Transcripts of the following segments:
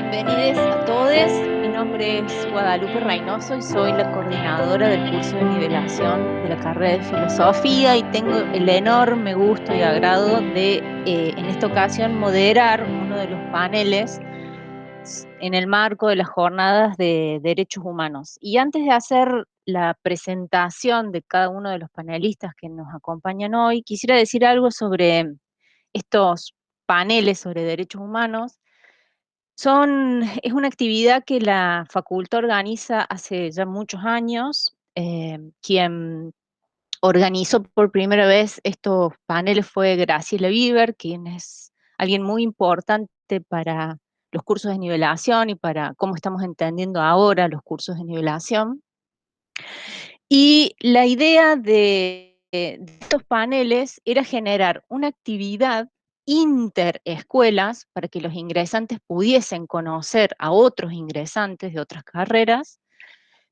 Bienvenidos a todos. Mi nombre es Guadalupe Reynoso y soy la coordinadora del curso de nivelación de la carrera de Filosofía y tengo el enorme gusto y agrado de, en esta ocasión, moderar uno de los paneles en el marco de las jornadas de derechos humanos. Y antes de hacer la presentación de cada uno de los panelistas que nos acompañan hoy, quisiera decir algo sobre estos paneles sobre derechos humanos. Es una actividad que la facultad organiza hace ya muchos años. Quien organizó por primera vez estos paneles fue Graciela Bieber, quien es alguien muy importante para los cursos de nivelación y para cómo estamos entendiendo ahora los cursos de nivelación. Y la idea de estos paneles era generar una actividad interescuelas para que los ingresantes pudiesen conocer a otros ingresantes de otras carreras,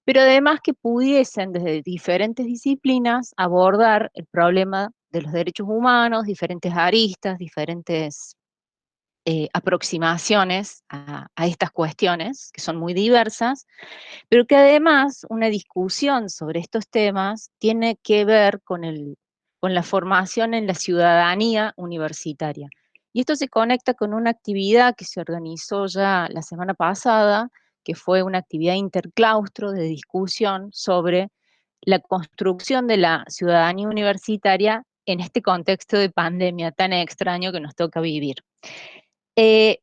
pero además que pudiesen desde diferentes disciplinas abordar el problema de los derechos humanos, diferentes aristas, diferentes aproximaciones a estas cuestiones, que son muy diversas, pero que además una discusión sobre estos temas tiene que ver con la formación en la ciudadanía universitaria. Y esto se conecta con una actividad que se organizó ya la semana pasada, que fue una actividad interclaustro de discusión sobre la construcción de la ciudadanía universitaria en este contexto de pandemia tan extraño que nos toca vivir. Eh,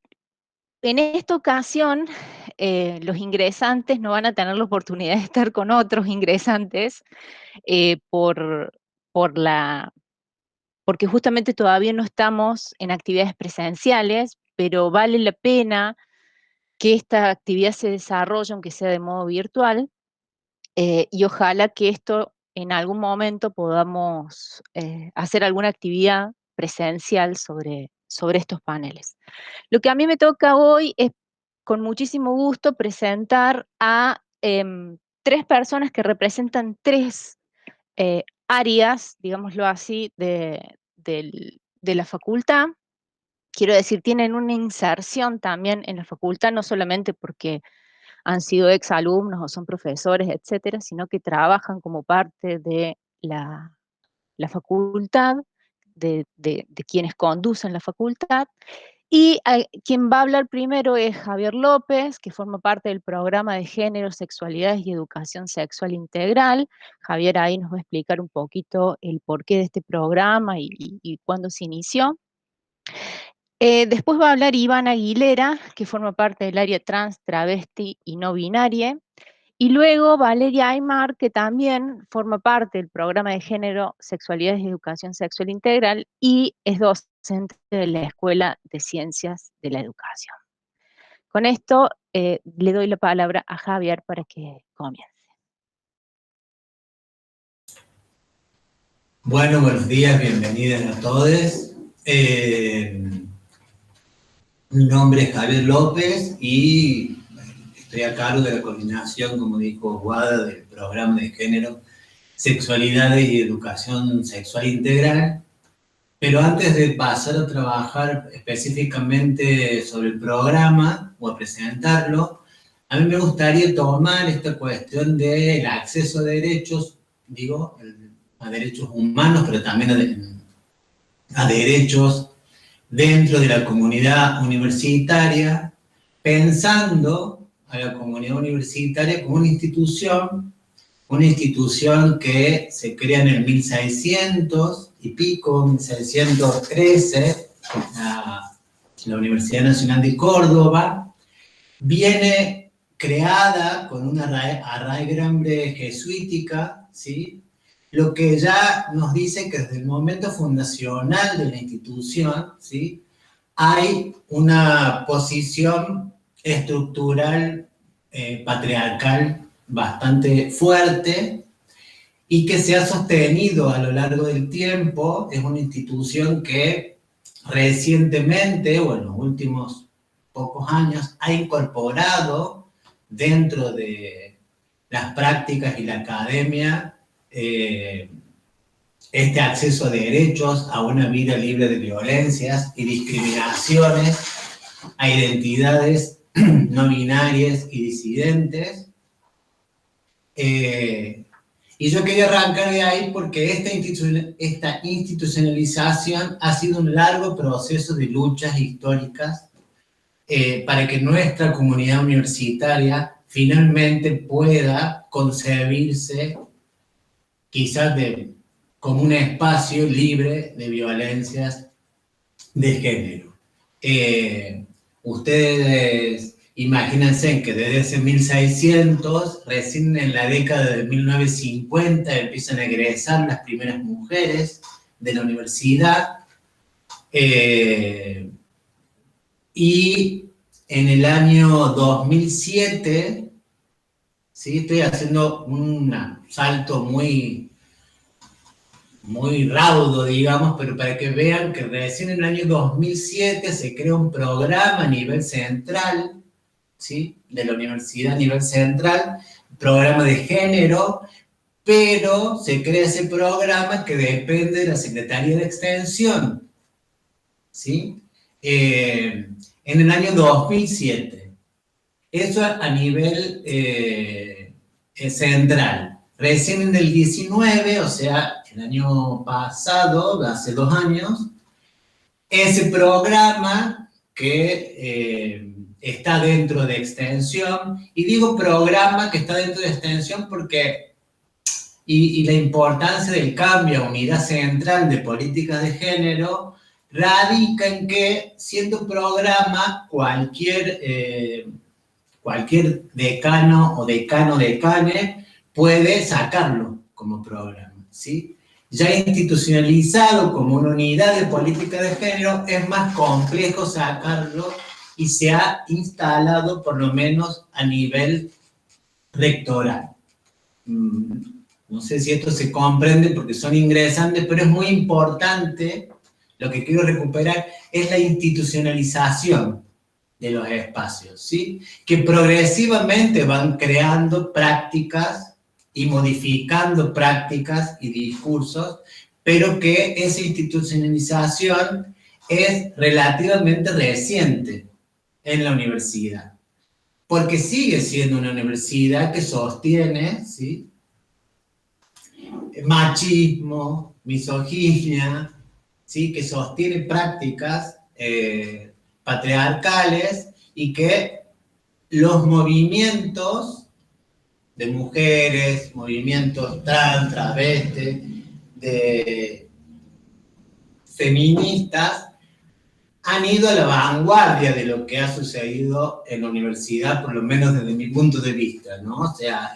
en esta ocasión, los ingresantes no van a tener la oportunidad de estar con otros ingresantes eh, por, por porque justamente todavía no estamos en actividades presenciales, pero vale la pena que esta actividad se desarrolle, aunque sea de modo virtual, y ojalá que esto en algún momento podamos hacer alguna actividad presencial sobre estos paneles. Lo que a mí me toca hoy es, con muchísimo gusto, presentar a tres personas que representan tres áreas, digámoslo así, de la facultad. Quiero decir, tienen una inserción también en la facultad, no solamente porque han sido exalumnos o son profesores, etcétera, sino que trabajan como parte de la facultad, de quienes conducen la facultad. Y quien va a hablar primero es Javier López, que forma parte del programa de Género, Sexualidades y Educación Sexual Integral. Javier ahí nos va a explicar un poquito el porqué de este programa y cuándo se inició. Después va a hablar Iván Aguilera, que forma parte del área trans, travesti y no binaria. Y luego Valeria Aymar, que también forma parte del programa de Género, Sexualidades y Educación Sexual Integral y es docente de la Escuela de Ciencias de la Educación. Con esto le doy la palabra a Javier para que comience. Bueno, buenos días, bienvenidas a todos. Mi nombre es Javier López y estoy a cargo de la coordinación, como dijo Guada, del programa de Género, Sexualidades y Educación Sexual Integral. Pero antes de pasar a trabajar específicamente sobre el programa o a presentarlo, a mí me gustaría tomar esta cuestión del acceso a derechos, a derechos humanos, pero también a derechos dentro de la comunidad universitaria, pensando a la comunidad universitaria como una institución que se crea en el 1600 y pico, 1613, la Universidad Nacional de Córdoba, viene creada con una arraigambre jesuítica, ¿sí? Lo que ya nos dice que desde el momento fundacional de la institución, ¿sí?, hay una posición estructural patriarcal bastante fuerte y que se ha sostenido a lo largo del tiempo. Es una institución que recientemente, o en los últimos pocos años, ha incorporado dentro de las prácticas y la academia este acceso a derechos, a una vida libre de violencias y discriminaciones, a identidades no binarias y disidentes. Y yo quería arrancar de ahí porque esta institucionalización ha sido un largo proceso de luchas históricas para que nuestra comunidad universitaria finalmente pueda concebirse quizás como un espacio libre de violencias de género. Ustedes imagínense que desde ese 1600, recién en la década de 1950, empiezan a egresar las primeras mujeres de la universidad, y en el año 2007, ¿sí? Estoy haciendo un salto muy raudo, digamos, pero para que vean que recién en el año 2007 se crea un programa a nivel central, ¿sí? De la universidad a nivel central, programa de género, pero se crea ese programa que depende de la Secretaría de Extensión, ¿sí? En el año 2007. Eso a nivel central. Recién en el 19, o sea, el año pasado, hace 2 años, ese programa que está dentro de Extensión, y digo programa que está dentro de Extensión porque, y la importancia del cambio a unidad central de políticas de género, radica en que, siendo un programa, cualquier decano o decane puede sacarlo como programa, ¿sí? Ya institucionalizado como una unidad de política de género, es más complejo sacarlo y se ha instalado por lo menos a nivel rectoral. No sé si esto se comprende porque son ingresantes, pero es muy importante. Lo que quiero recuperar es la institucionalización de los espacios, ¿sí? Que progresivamente van creando prácticas y modificando prácticas y discursos, pero que esa institucionalización es relativamente reciente en la universidad, porque sigue siendo una universidad que sostiene, ¿sí? Machismo, misoginia, ¿sí? Que sostiene prácticas patriarcales y que los movimientos de mujeres, movimientos trans, travestis, de feministas, han ido a la vanguardia de lo que ha sucedido en la universidad, por lo menos desde mi punto de vista, ¿no? O sea,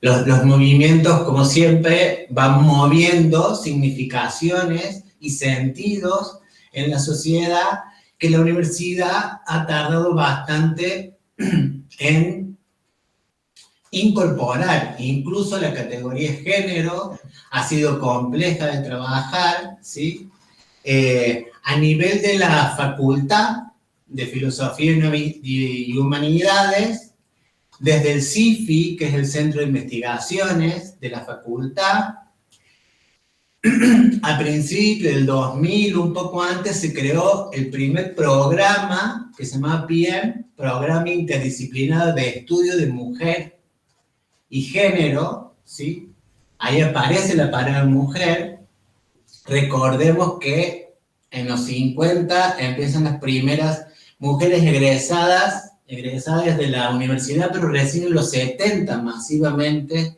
los movimientos, como siempre, van moviendo significaciones y sentidos en la sociedad que la universidad ha tardado bastante en incorporar. Incluso la categoría género ha sido compleja de trabajar, ¿sí? A nivel de la Facultad de Filosofía y Humanidades, desde el CIFI, que es el Centro de Investigaciones de la Facultad, a principios del 2000, un poco antes, se creó el primer programa que se llama PIEM, Programa Interdisciplinario de Estudio de Mujer y Género, ¿sí? Ahí aparece la palabra mujer. Recordemos que en los 50 empiezan las primeras mujeres egresadas de la universidad, pero recién en los 70 masivamente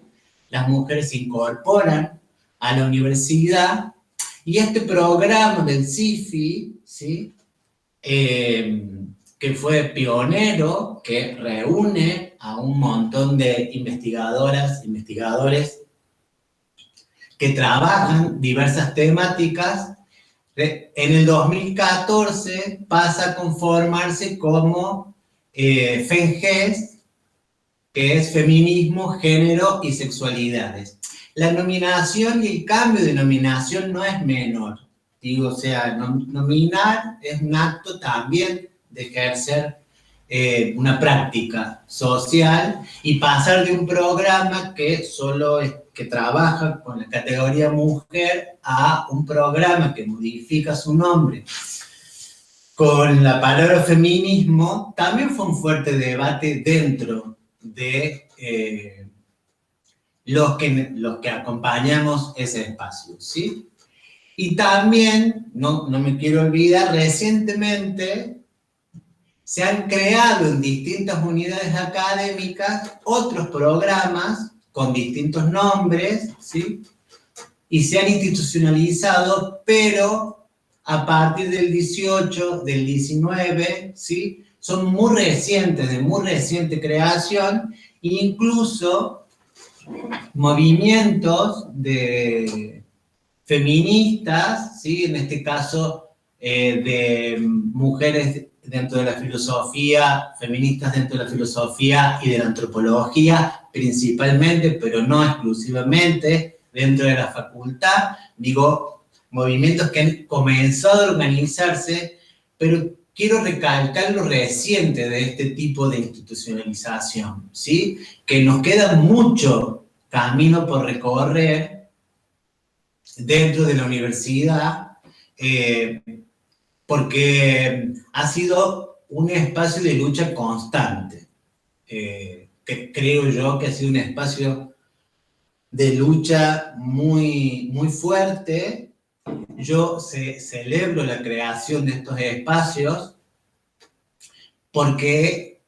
las mujeres se incorporan a la universidad, y este programa del CIFI, ¿sí? Que fue pionero, que reúne a un montón de investigadoras, investigadores que trabajan diversas temáticas, en el 2014 pasa a conformarse como FENGES, que es Feminismo, Género y Sexualidades. La nominación y el cambio de nominación no es menor. Digo, o sea, nominar es un acto también de ejercer una práctica social, y pasar de un programa que solo que trabaja con la categoría mujer a un programa que modifica su nombre con la palabra feminismo, también fue un fuerte debate dentro de los que acompañamos ese espacio, ¿sí? Y también, no me quiero olvidar, recientemente se han creado en distintas unidades académicas otros programas con distintos nombres, ¿sí? Y se han institucionalizado, pero a partir del 18, del 19, ¿sí? Son muy recientes, de muy reciente creación, e incluso movimientos de feministas, ¿sí? En este caso de mujeres dentro de la filosofía, feministas dentro de la filosofía y de la antropología principalmente, pero no exclusivamente, dentro de la facultad, digo, movimientos que han comenzado a organizarse, pero quiero recalcar lo reciente de este tipo de institucionalización, ¿sí? Que nos queda mucho camino por recorrer dentro de la universidad, porque ha sido un espacio de lucha constante, que creo yo que ha sido un espacio de lucha muy, muy fuerte. Yo celebro la creación de estos espacios porque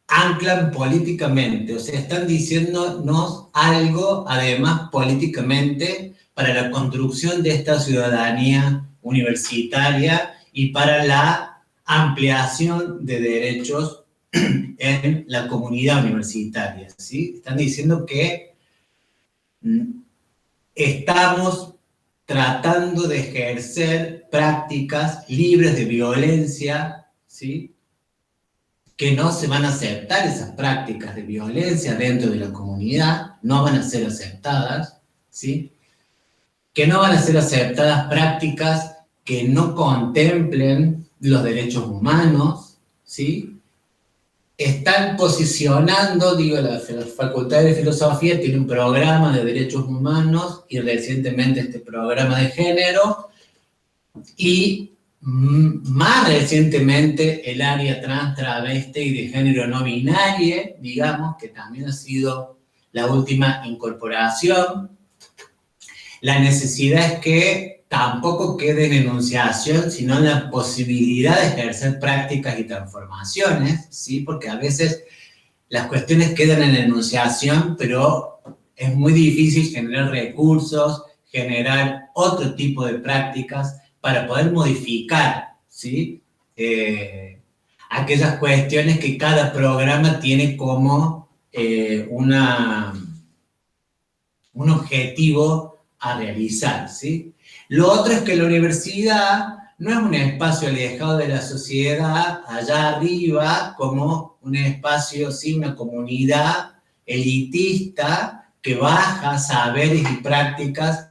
anclan políticamente, o sea, están diciéndonos algo, además, políticamente, para la construcción de esta ciudadanía universitaria y para la ampliación de derechos en la comunidad universitaria, ¿sí? Están diciendo que estamos tratando de ejercer prácticas libres de violencia, ¿sí? Que no se van a aceptar esas prácticas de violencia dentro de la comunidad, no van a ser aceptadas, ¿sí? Que no van a ser aceptadas prácticas que no contemplen los derechos humanos, ¿sí? Están posicionando, digo, la Facultad de Filosofía tiene un programa de derechos humanos y recientemente este programa de género, y más recientemente el área trans, travesti y de género no binario, digamos, que también ha sido la última incorporación. La necesidad es que tampoco quede en enunciación, sino en la posibilidad de ejercer prácticas y transformaciones, ¿sí? Porque a veces las cuestiones quedan en enunciación, pero es muy difícil generar recursos, generar otro tipo de prácticas para poder modificar, ¿sí? Aquellas cuestiones que cada programa tiene como un objetivo a realizar, ¿sí? Lo otro es que la universidad no es un espacio alejado de la sociedad, allá arriba, como un espacio, ¿sí? Una comunidad elitista que baja saberes y prácticas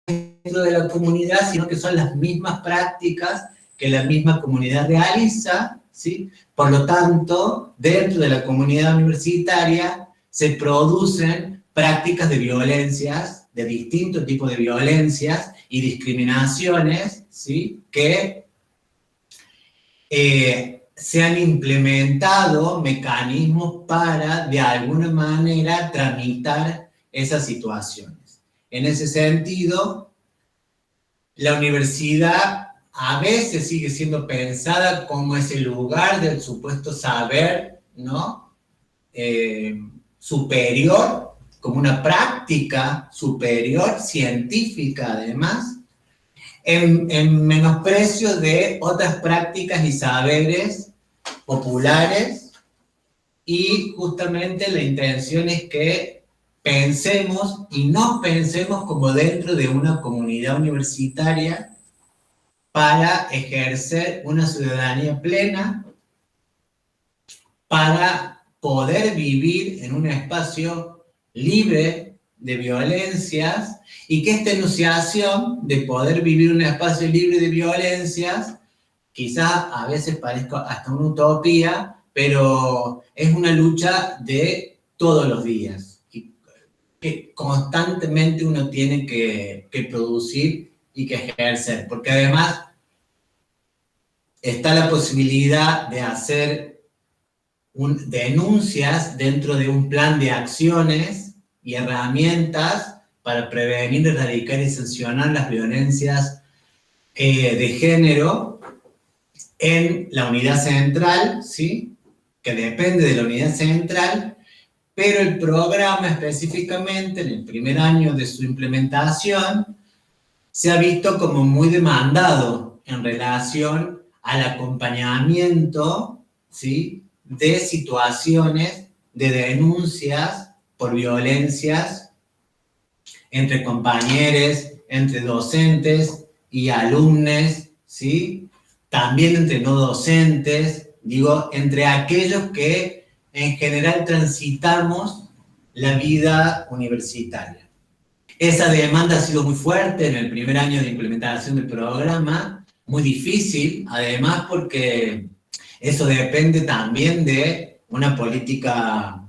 dentro de la comunidad, sino que son las mismas prácticas que la misma comunidad realiza, ¿sí? Por lo tanto, dentro de la comunidad universitaria se producen prácticas de violencias, de distintos tipos de violencias y discriminaciones, ¿sí? Que se han implementado mecanismos para, de alguna manera, tramitar esas situaciones. En ese sentido, la universidad a veces sigue siendo pensada como ese lugar del supuesto saber, ¿no? Superior, como una práctica superior, científica además, en menosprecio de otras prácticas y saberes populares, y justamente la intención es que pensemos y nos pensemos como dentro de una comunidad universitaria para ejercer una ciudadanía plena, para poder vivir en un espacio libre de violencias, y que esta enunciación de poder vivir un espacio libre de violencias quizás a veces parezca hasta una utopía, pero es una lucha de todos los días, y que constantemente uno tiene que producir y que ejercer, porque además está la posibilidad de hacer denuncias dentro de un plan de acciones y herramientas para prevenir, erradicar y sancionar las violencias de género en la unidad central, ¿sí? Que depende de la unidad central, pero el programa específicamente, en el primer año de su implementación, se ha visto como muy demandado en relación al acompañamiento, ¿sí?, de situaciones de denuncias por violencias entre compañeros, entre docentes y alumnos, ¿sí? También entre no docentes, digo, entre aquellos que en general transitamos la vida universitaria. Esa demanda ha sido muy fuerte en el primer año de implementación del programa, muy difícil, además porque eso depende también de una política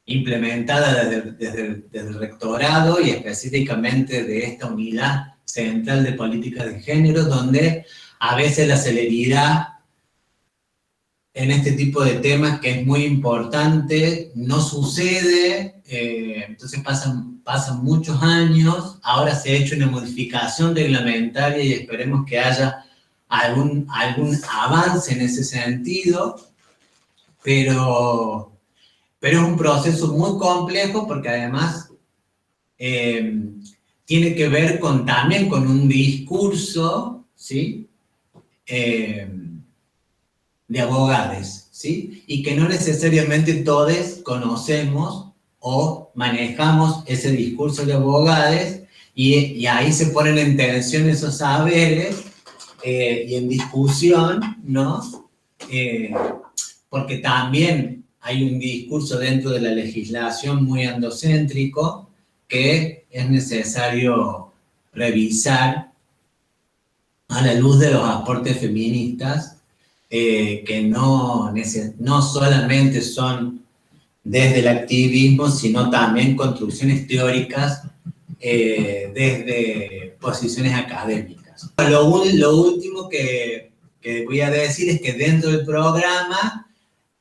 implementada desde el rectorado y específicamente de esta unidad central de política de género, donde a veces la celeridad en este tipo de temas, que es muy importante, no sucede, entonces pasan muchos años, ahora se ha hecho una modificación reglamentaria y esperemos que haya algún avance en ese sentido, pero es un proceso muy complejo porque además tiene que ver también con un discurso, ¿sí?, de abogados, ¿sí? Y que no necesariamente todos conocemos o manejamos ese discurso de abogados y ahí se ponen en tensión esos saberes y en discusión, ¿no? Porque también hay un discurso dentro de la legislación muy androcéntrico que es necesario revisar a la luz de los aportes feministas, que no solamente son desde el activismo, sino también construcciones teóricas desde posiciones académicas. Lo último que voy a decir es que dentro del programa,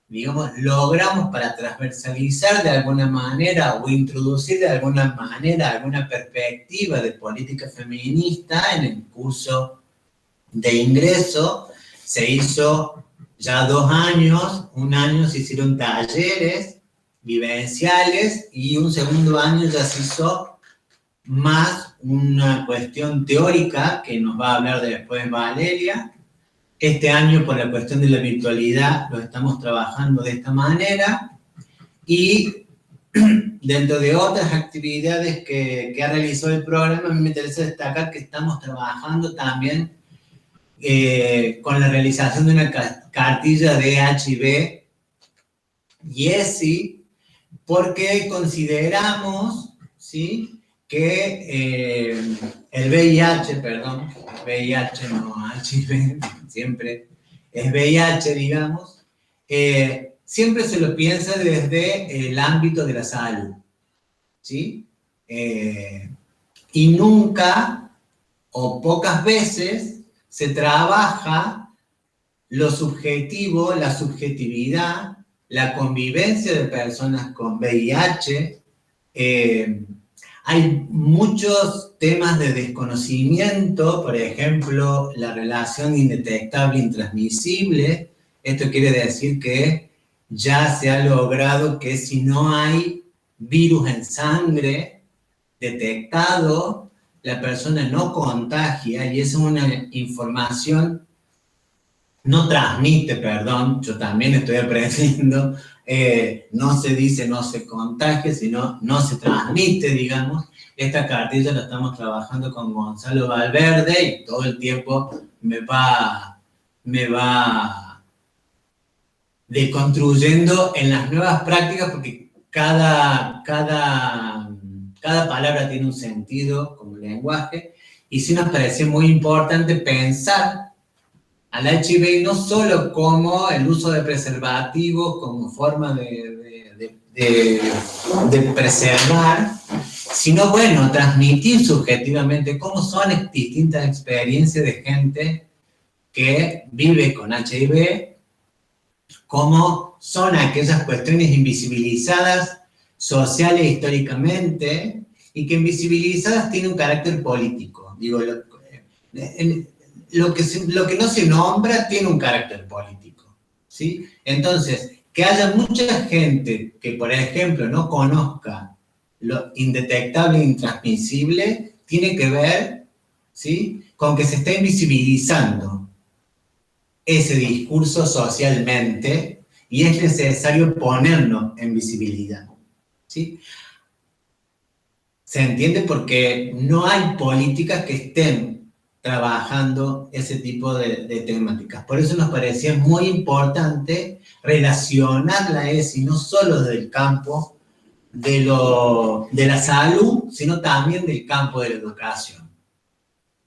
digamos, logramos para transversalizar de alguna manera o introducir de alguna manera alguna perspectiva de política feminista en el curso de ingreso. Se hizo ya 2 años, un año se hicieron talleres vivenciales y un segundo año ya se hizo más una cuestión teórica que nos va a hablar después Valeria. Este año, por la cuestión de la virtualidad, lo estamos trabajando de esta manera y dentro de otras actividades que ha realizado el programa, a mí me interesa destacar que estamos trabajando también con la realización de una cartilla de HIV y ESI, porque consideramos, ¿sí?, que el VIH, no HIV, siempre es VIH, digamos, siempre se lo piensa desde el ámbito de la salud, ¿sí? Y nunca o pocas veces se trabaja lo subjetivo, la subjetividad, la convivencia de personas con VIH. Hay muchos temas de desconocimiento, por ejemplo, la relación indetectable intransmisible. Esto quiere decir que ya se ha logrado que si no hay virus en sangre detectado, la persona no contagia, y esa es una información, no transmite, perdón, yo también estoy aprendiendo, no se dice no se contagia, sino no se transmite, digamos. Esta cartilla la estamos trabajando con Gonzalo Valverde y todo el tiempo me va deconstruyendo en las nuevas prácticas, porque cada palabra tiene un sentido como lenguaje, y sí nos pareció muy importante pensar al HIV no solo como el uso de preservativos, como forma de preservar, sino, bueno, transmitir subjetivamente cómo son distintas experiencias de gente que vive con HIV, como son aquellas cuestiones invisibilizadas sociales históricamente y que invisibilizadas tienen un carácter político. Digo, lo que no se nombra tiene un carácter político, ¿sí? Entonces, que haya mucha gente que, por ejemplo, no conozca lo indetectable e intransmisible, tiene que ver, ¿sí?, con que se está invisibilizando ese discurso socialmente y es necesario ponerlo en visibilidad, ¿sí? ¿Se entiende? Porque no hay políticas que estén trabajando ese tipo de temáticas. Por eso nos parecía muy importante relacionar la ESI no solo desde el campo de la salud, sino también del campo de la educación,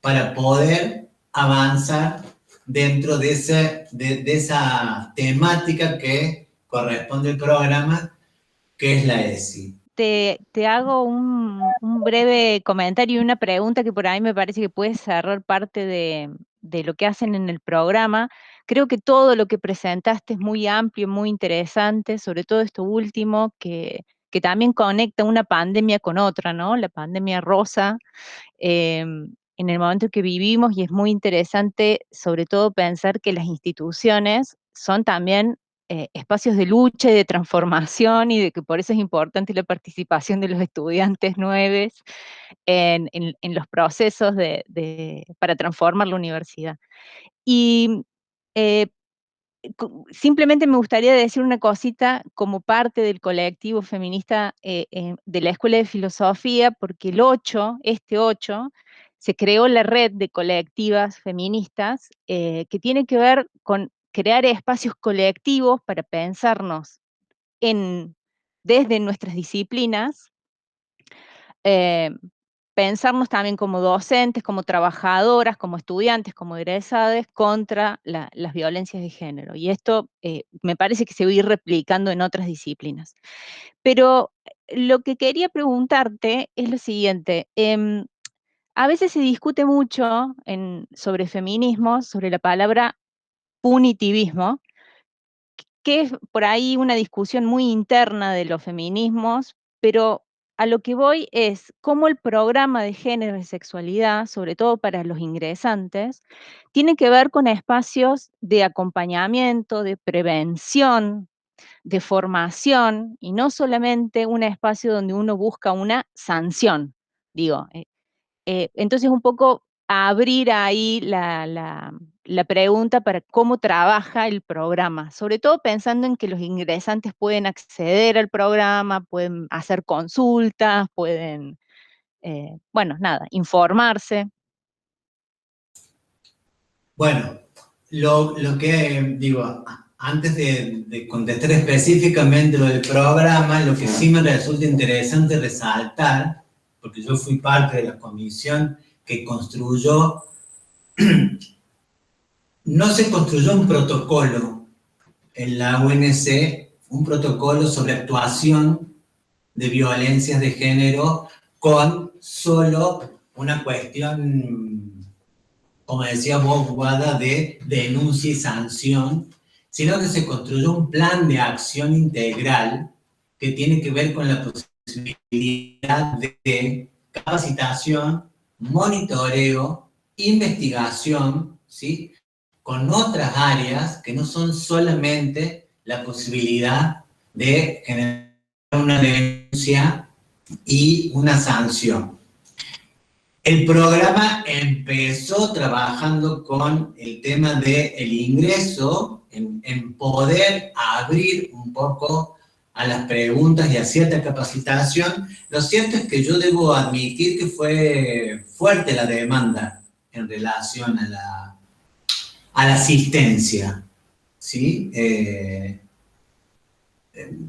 para poder avanzar dentro de esa temática que corresponde al programa, que es la ESI. Te hago un breve comentario y una pregunta que por ahí me parece que puede cerrar parte de lo que hacen en el programa. Creo que todo lo que presentaste es muy amplio, muy interesante, sobre todo esto último, que también conecta una pandemia con otra, ¿no? La pandemia rosa, en el momento que vivimos, y es muy interesante sobre todo pensar que las instituciones son también espacios de lucha y de transformación, y de que por eso es importante la participación de los estudiantes nuevos en los procesos para transformar la universidad. Y eh, simplemente me gustaría decir una cosita como parte del colectivo feminista de la Escuela de Filosofía, porque este 8, se creó la red de colectivas feministas que tiene que ver con crear espacios colectivos para pensarnos desde nuestras disciplinas, eh, pensarnos también como docentes, como trabajadoras, como estudiantes, como egresadas contra las violencias de género. Y esto me parece que se va a ir replicando en otras disciplinas. Pero lo que quería preguntarte es lo siguiente. A veces se discute mucho sobre feminismo, sobre la palabra punitivismo, que es por ahí una discusión muy interna de los feminismos, pero a lo que voy es cómo el programa de género y sexualidad, sobre todo para los ingresantes, tiene que ver con espacios de acompañamiento, de prevención, de formación, y no solamente un espacio donde uno busca una sanción. Digo, entonces un poco abrir ahí la pregunta para cómo trabaja el programa, sobre todo pensando en que los ingresantes pueden acceder al programa, pueden hacer consultas, pueden, bueno, nada, informarse. Bueno, lo que digo, antes de contestar específicamente lo del programa, lo que sí me resulta interesante resaltar, porque yo fui parte de la comisión que construyó, no se construyó un protocolo en la UNC, un protocolo sobre actuación de violencias de género con solo una cuestión, como decía vos, Guada, de denuncia y sanción, sino que se construyó un plan de acción integral que tiene que ver con la posibilidad de capacitación, monitoreo, investigación, ¿sí?, con otras áreas que no son solamente la posibilidad de generar una denuncia y una sanción. El programa empezó trabajando con el tema del ingreso, en poder abrir un poco a las preguntas y a cierta capacitación. Lo cierto es que yo debo admitir que fue fuerte la demanda en relación a la asistencia, ¿sí?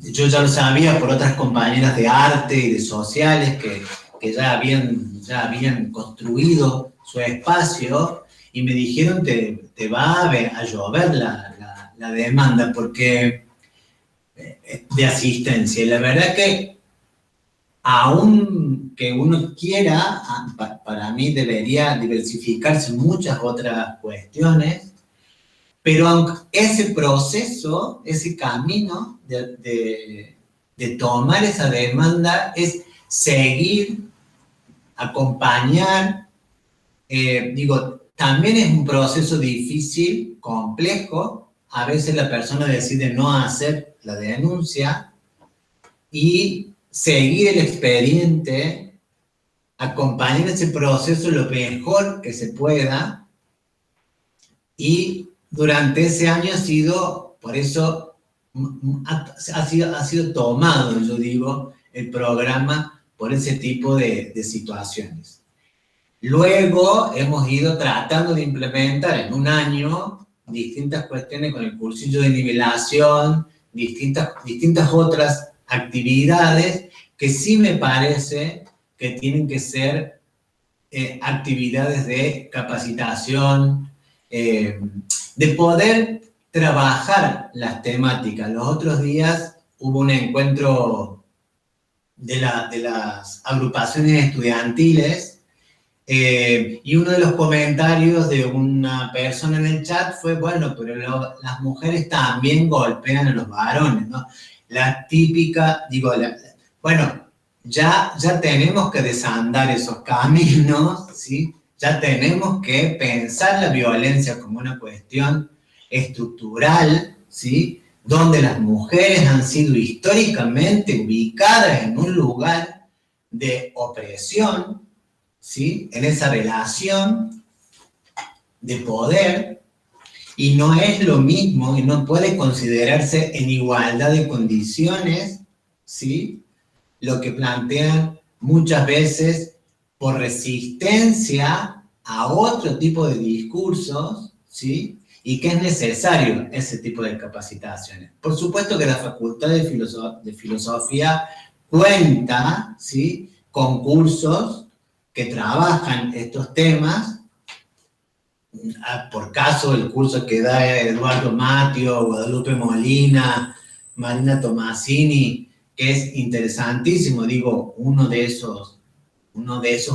Yo ya lo sabía por otras compañeras de arte y de sociales que ya habían construido su espacio y me dijeron te va a llover la demanda porque de asistencia. Y la verdad que aún que uno quiera, para mí debería diversificarse en muchas otras cuestiones, Pero ese proceso, ese camino de tomar esa demanda es seguir, acompañar, digo, también es un proceso difícil, complejo, a veces la persona decide no hacer la denuncia y seguir el expediente, acompañar ese proceso lo mejor que se pueda, y durante ese año ha sido, por eso ha sido tomado, yo digo, el programa por ese tipo de situaciones. Luego hemos ido tratando de implementar en un año distintas cuestiones con el cursillo de nivelación, distintas otras actividades que sí me parece que tienen que ser actividades de capacitación, de poder trabajar las temáticas. Los otros días hubo un encuentro de las agrupaciones estudiantiles, y uno de los comentarios de una persona en el chat fue, bueno, pero las mujeres también golpean a los varones, ¿no? La típica, digo, bueno, ya tenemos que desandar esos caminos, ¿sí? Ya tenemos que pensar la violencia como una cuestión estructural, ¿sí? Donde las mujeres han sido históricamente ubicadas en un lugar de opresión, ¿sí? En esa relación de poder, y no es lo mismo y no puede considerarse en igualdad de condiciones, ¿sí? Lo que plantean muchas veces por resistencia a otro tipo de discursos, ¿sí? Y que es necesario ese tipo de capacitaciones. Por supuesto que la Facultad de Filosofía cuenta, ¿sí? Con cursos que trabajan estos temas. Por caso, el curso que da Eduardo Mattio, Guadalupe Molina, Marina Tomasini, que es interesantísimo, digo, uno de esos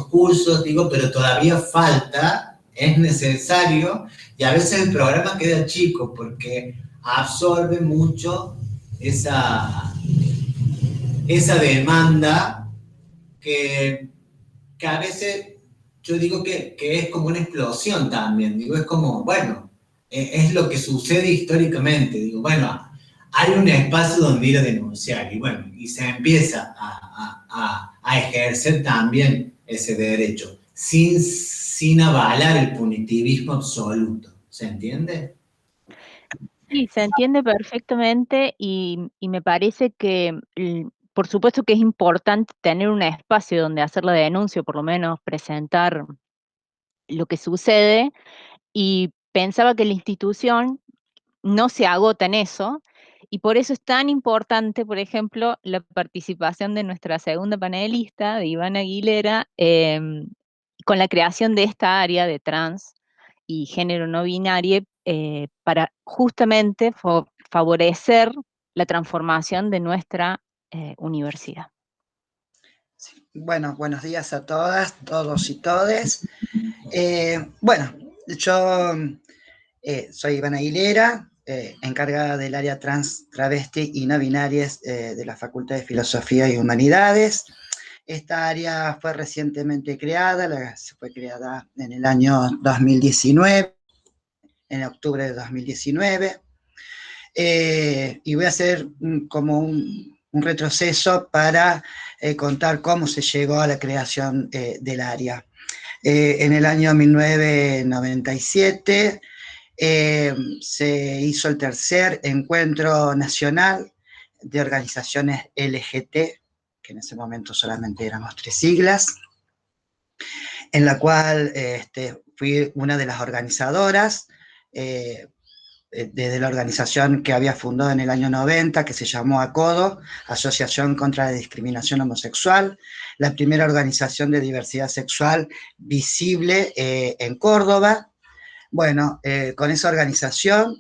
cursos, digo, pero todavía falta, es necesario, y a veces el programa queda chico porque absorbe mucho esa demanda que a veces yo digo que es como una explosión también, digo, es como, bueno, es lo que sucede históricamente, digo, bueno, hay un espacio donde ir a denunciar, y bueno, y se empieza a ejercer también ese derecho, sin avalar el punitivismo absoluto, ¿se entiende? Sí, se entiende perfectamente y me parece que, por supuesto que es importante tener un espacio donde hacer la denuncia, o por lo menos presentar lo que sucede, y pensaba que la institución no se agota en eso, y por eso es tan importante, por ejemplo, la participación de nuestra segunda panelista, de Ivana Aguilera, con la creación de esta área de trans y género no binario, para justamente favorecer la transformación de nuestra universidad. Sí. Bueno, buenos días a todas, todos y todes. Bueno, yo soy Ivana Aguilera, encargada del área trans, travesti y no binarias de la Facultad de Filosofía y Humanidades. Esta área fue recientemente creada, fue creada en el año 2019, en octubre de 2019. Y voy a hacer como un retroceso para contar cómo se llegó a la creación del área. En el año 1997 se hizo el tercer encuentro nacional de organizaciones LGT, que en ese momento solamente éramos 3 siglas, en la cual fui una de las organizadoras, desde la organización que había fundado en el año 90, que se llamó ACODO, Asociación contra la Discriminación Homosexual, la primera organización de diversidad sexual visible en Córdoba. Bueno, con esa organización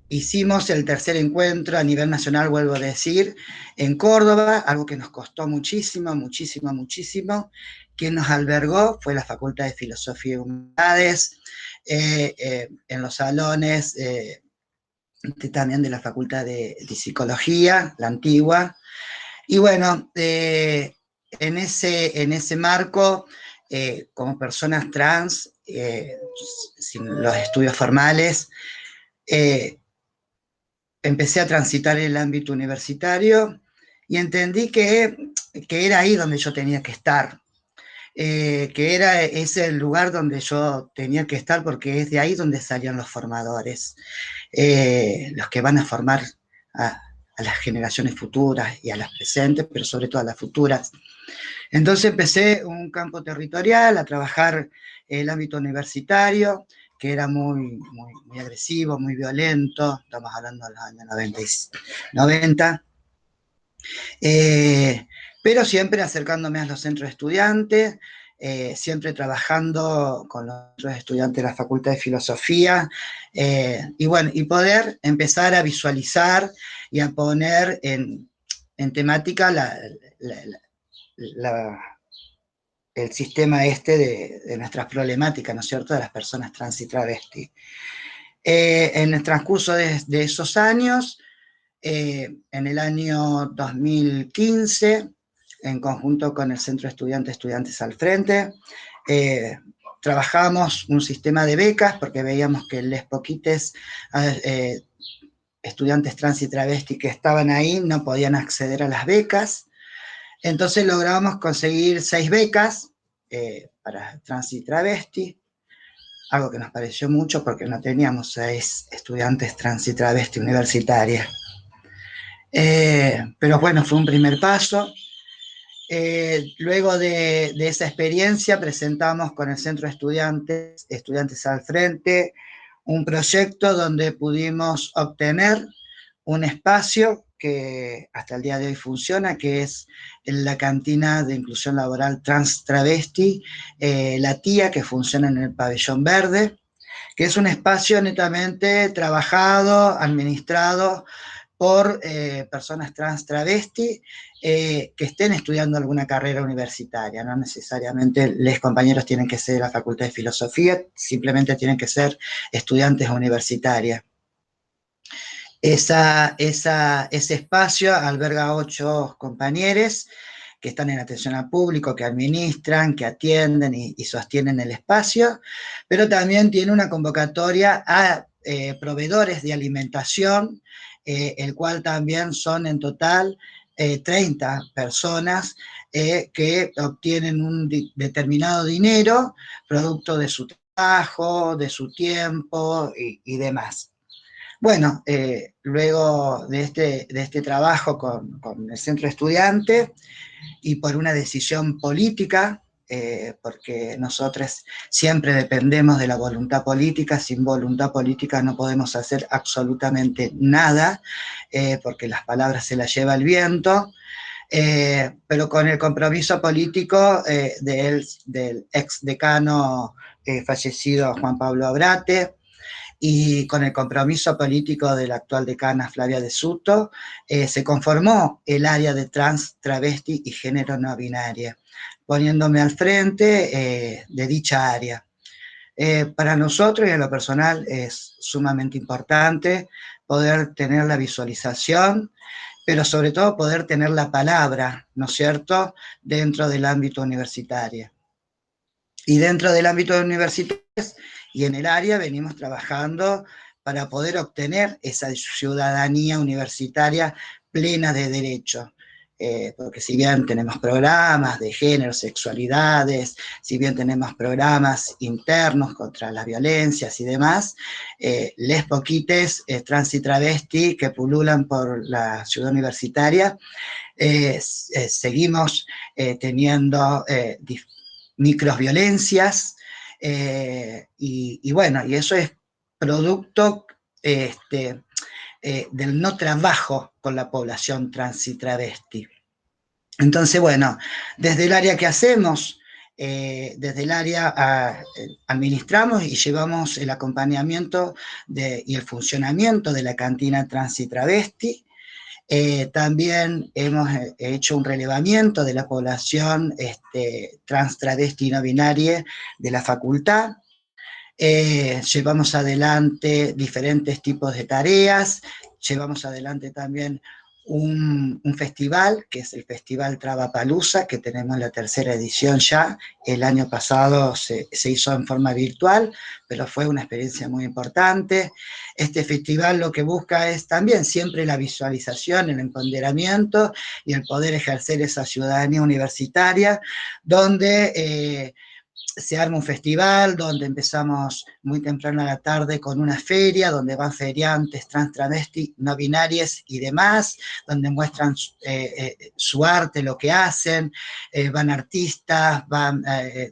hicimos el tercer encuentro a nivel nacional, vuelvo a decir, en Córdoba, algo que nos costó muchísimo, muchísimo, muchísimo. Quien nos albergó fue la Facultad de Filosofía y Humanidades, en los salones también de la Facultad de Psicología, la antigua. Y bueno, en ese marco, como personas trans, sin los estudios formales, empecé a transitar el ámbito universitario y entendí que era ahí donde yo tenía que estar, que era ese el lugar donde yo tenía que estar, porque es de ahí donde salían los formadores, los que van a formar a las generaciones futuras y a las presentes, pero sobre todo a las futuras. Entonces empecé un campo territorial, a trabajar el ámbito universitario, que era muy, muy, muy agresivo, muy violento, estamos hablando de los años 90, pero siempre acercándome a los centros de estudiantes, siempre trabajando con los otros estudiantes de la Facultad de Filosofía, y bueno, y poder empezar a visualizar y a poner en temática el sistema de nuestras problemáticas, ¿no es cierto?, de las personas trans y travesti. En el transcurso de esos años, en el año 2015, en conjunto con el Centro de Estudiantes al Frente, trabajamos un sistema de becas, porque veíamos que les poquites estudiantes trans y travesti que estaban ahí no podían acceder a las becas. Entonces logramos conseguir 6 becas para trans y travesti, algo que nos pareció mucho porque no teníamos 6 estudiantes trans y travesti universitarias. Pero bueno, fue un primer paso. Luego de esa experiencia presentamos con el Centro de Estudiantes al Frente, un proyecto donde pudimos obtener un espacio que hasta el día de hoy funciona, que es la cantina de inclusión laboral trans travesti, La Tía, que funciona en el Pabellón Verde, que es un espacio netamente trabajado, administrado por personas trans travesti que estén estudiando alguna carrera universitaria. No necesariamente los compañeros tienen que ser de la Facultad de Filosofía, simplemente tienen que ser estudiantes universitarias. Ese espacio alberga 8 compañeros que están en atención al público, que administran, que atienden y sostienen el espacio, pero también tiene una convocatoria a proveedores de alimentación, el cual también son en total 30 personas que obtienen un determinado dinero, producto de su trabajo, de su tiempo y demás. Bueno, luego de este trabajo con el Centro Estudiante y por una decisión política, porque nosotros siempre dependemos de la voluntad política, sin voluntad política no podemos hacer absolutamente nada, porque las palabras se las lleva el viento, pero con el compromiso político del ex decano fallecido Juan Pablo Abrate, y con el compromiso político de la actual decana Flavia de Suto, se conformó el área de trans, travesti y género no binaria, poniéndome al frente de dicha área. Para nosotros y en lo personal es sumamente importante poder tener la visualización, pero sobre todo poder tener la palabra, ¿no es cierto?, dentro del ámbito universitario. Y dentro del ámbito universitario y en el área venimos trabajando para poder obtener esa ciudadanía universitaria plena de derechos. Porque si bien tenemos programas de género, sexualidades, si bien tenemos programas internos contra las violencias y demás, les poquites trans y travesti que pululan por la ciudad universitaria, seguimos teniendo microviolencias, y bueno, y eso es producto del no trabajo con la población trans y travesti. Entonces, bueno, desde el área que hacemos, desde el área administramos y llevamos el acompañamiento y el funcionamiento de la cantina Trans y Travesti. También hemos hecho un relevamiento de la población trans, travesti y no binaria de la facultad. Llevamos adelante diferentes tipos de tareas, llevamos adelante también un festival, que es el Festival Travapalooza, que tenemos la 3ª edición ya. El año pasado se hizo en forma virtual, pero fue una experiencia muy importante. Este festival lo que busca es también siempre la visualización, el empoderamiento y el poder ejercer esa ciudadanía universitaria, donde se arma un festival donde empezamos muy temprano a la tarde con una feria, donde van feriantes, trans, travestis, no binarias y demás, donde muestran su arte, lo que hacen, van artistas,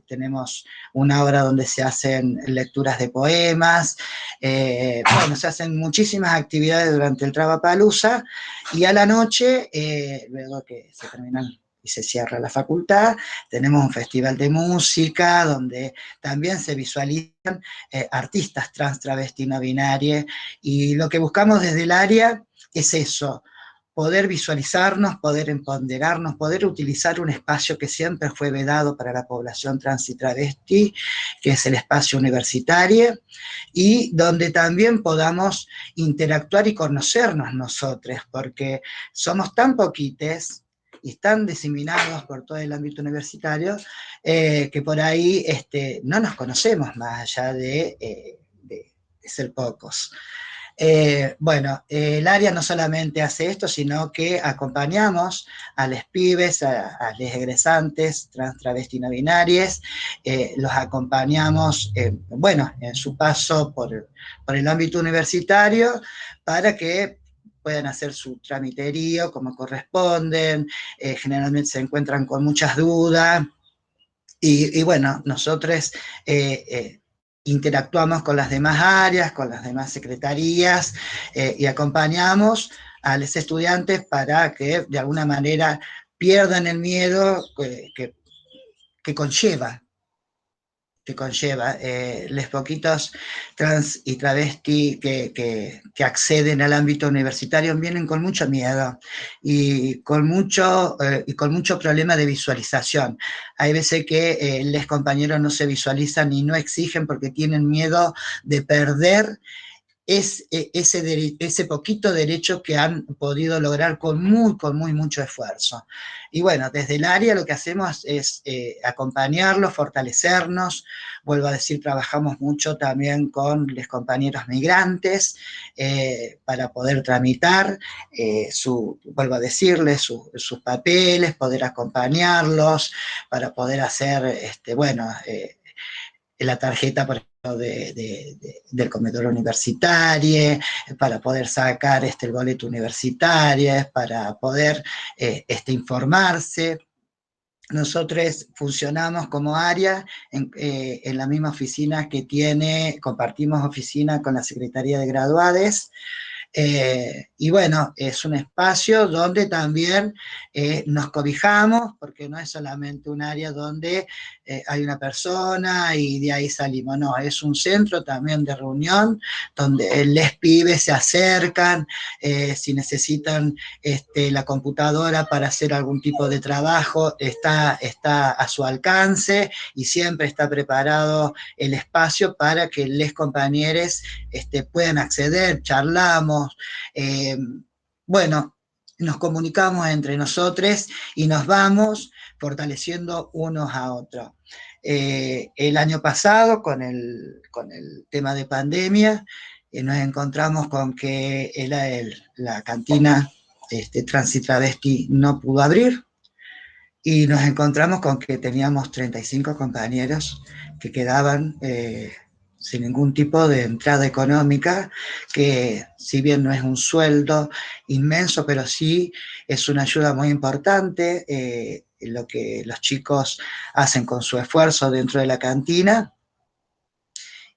tenemos una hora donde se hacen lecturas de poemas, bueno, se hacen muchísimas actividades durante el Travapalooza, y a la noche, luego que se terminan y se cierra la facultad, tenemos un festival de música donde también se visualizan artistas trans, travesti, no binarias, y lo que buscamos desde el área es eso, poder visualizarnos, poder empoderarnos, poder utilizar un espacio que siempre fue vedado para la población trans y travesti, que es el espacio universitario, y donde también podamos interactuar y conocernos nosotros, porque somos tan poquites y están diseminados por todo el ámbito universitario, que por ahí no nos conocemos más allá de ser pocos. Bueno, el área no solamente hace esto, sino que acompañamos a los pibes, a los egresantes trans, travesti, no binarias, los acompañamos, bueno, en su paso por el ámbito universitario, para que puedan hacer su tramiterío como corresponden. Generalmente se encuentran con muchas dudas, y bueno, nosotros interactuamos con las demás áreas, con las demás secretarías, y acompañamos a los estudiantes para que de alguna manera pierdan el miedo que conlleva los poquitos trans y travesti que acceden al ámbito universitario vienen con mucho miedo y con mucho problema de visualización. Hay veces que los compañeros no se visualizan y no exigen porque tienen miedo de perder ese poquito derecho que han podido lograr con mucho esfuerzo. Y bueno, desde el área lo que hacemos es acompañarlos, fortalecernos. Vuelvo a decir, trabajamos mucho también con los compañeros migrantes para poder tramitar vuelvo a decirles, sus papeles, poder acompañarlos, para poder hacer, la tarjeta, por ejemplo, del comedor universitario, para poder sacar el boleto universitario, para poder informarse. Nosotros funcionamos como área en la misma oficina que compartimos oficina con la Secretaría de Graduades. Y bueno, es un espacio donde también nos cobijamos, porque no es solamente un área donde hay una persona y de ahí salimos, no, es un centro también de reunión, donde les pibes se acercan, si necesitan la computadora para hacer algún tipo de trabajo, está a su alcance, y siempre está preparado el espacio para que les compañeros puedan acceder, charlamos, bueno, nos comunicamos entre nosotros y nos vamos fortaleciendo unos a otros. El año pasado, con el tema de pandemia, nos encontramos con que la cantina Trans y Travesti no pudo abrir, y nos encontramos con que teníamos 35 compañeros que quedaban sin ningún tipo de entrada económica, que si bien no es un sueldo inmenso, pero sí es una ayuda muy importante, lo que los chicos hacen con su esfuerzo dentro de la cantina.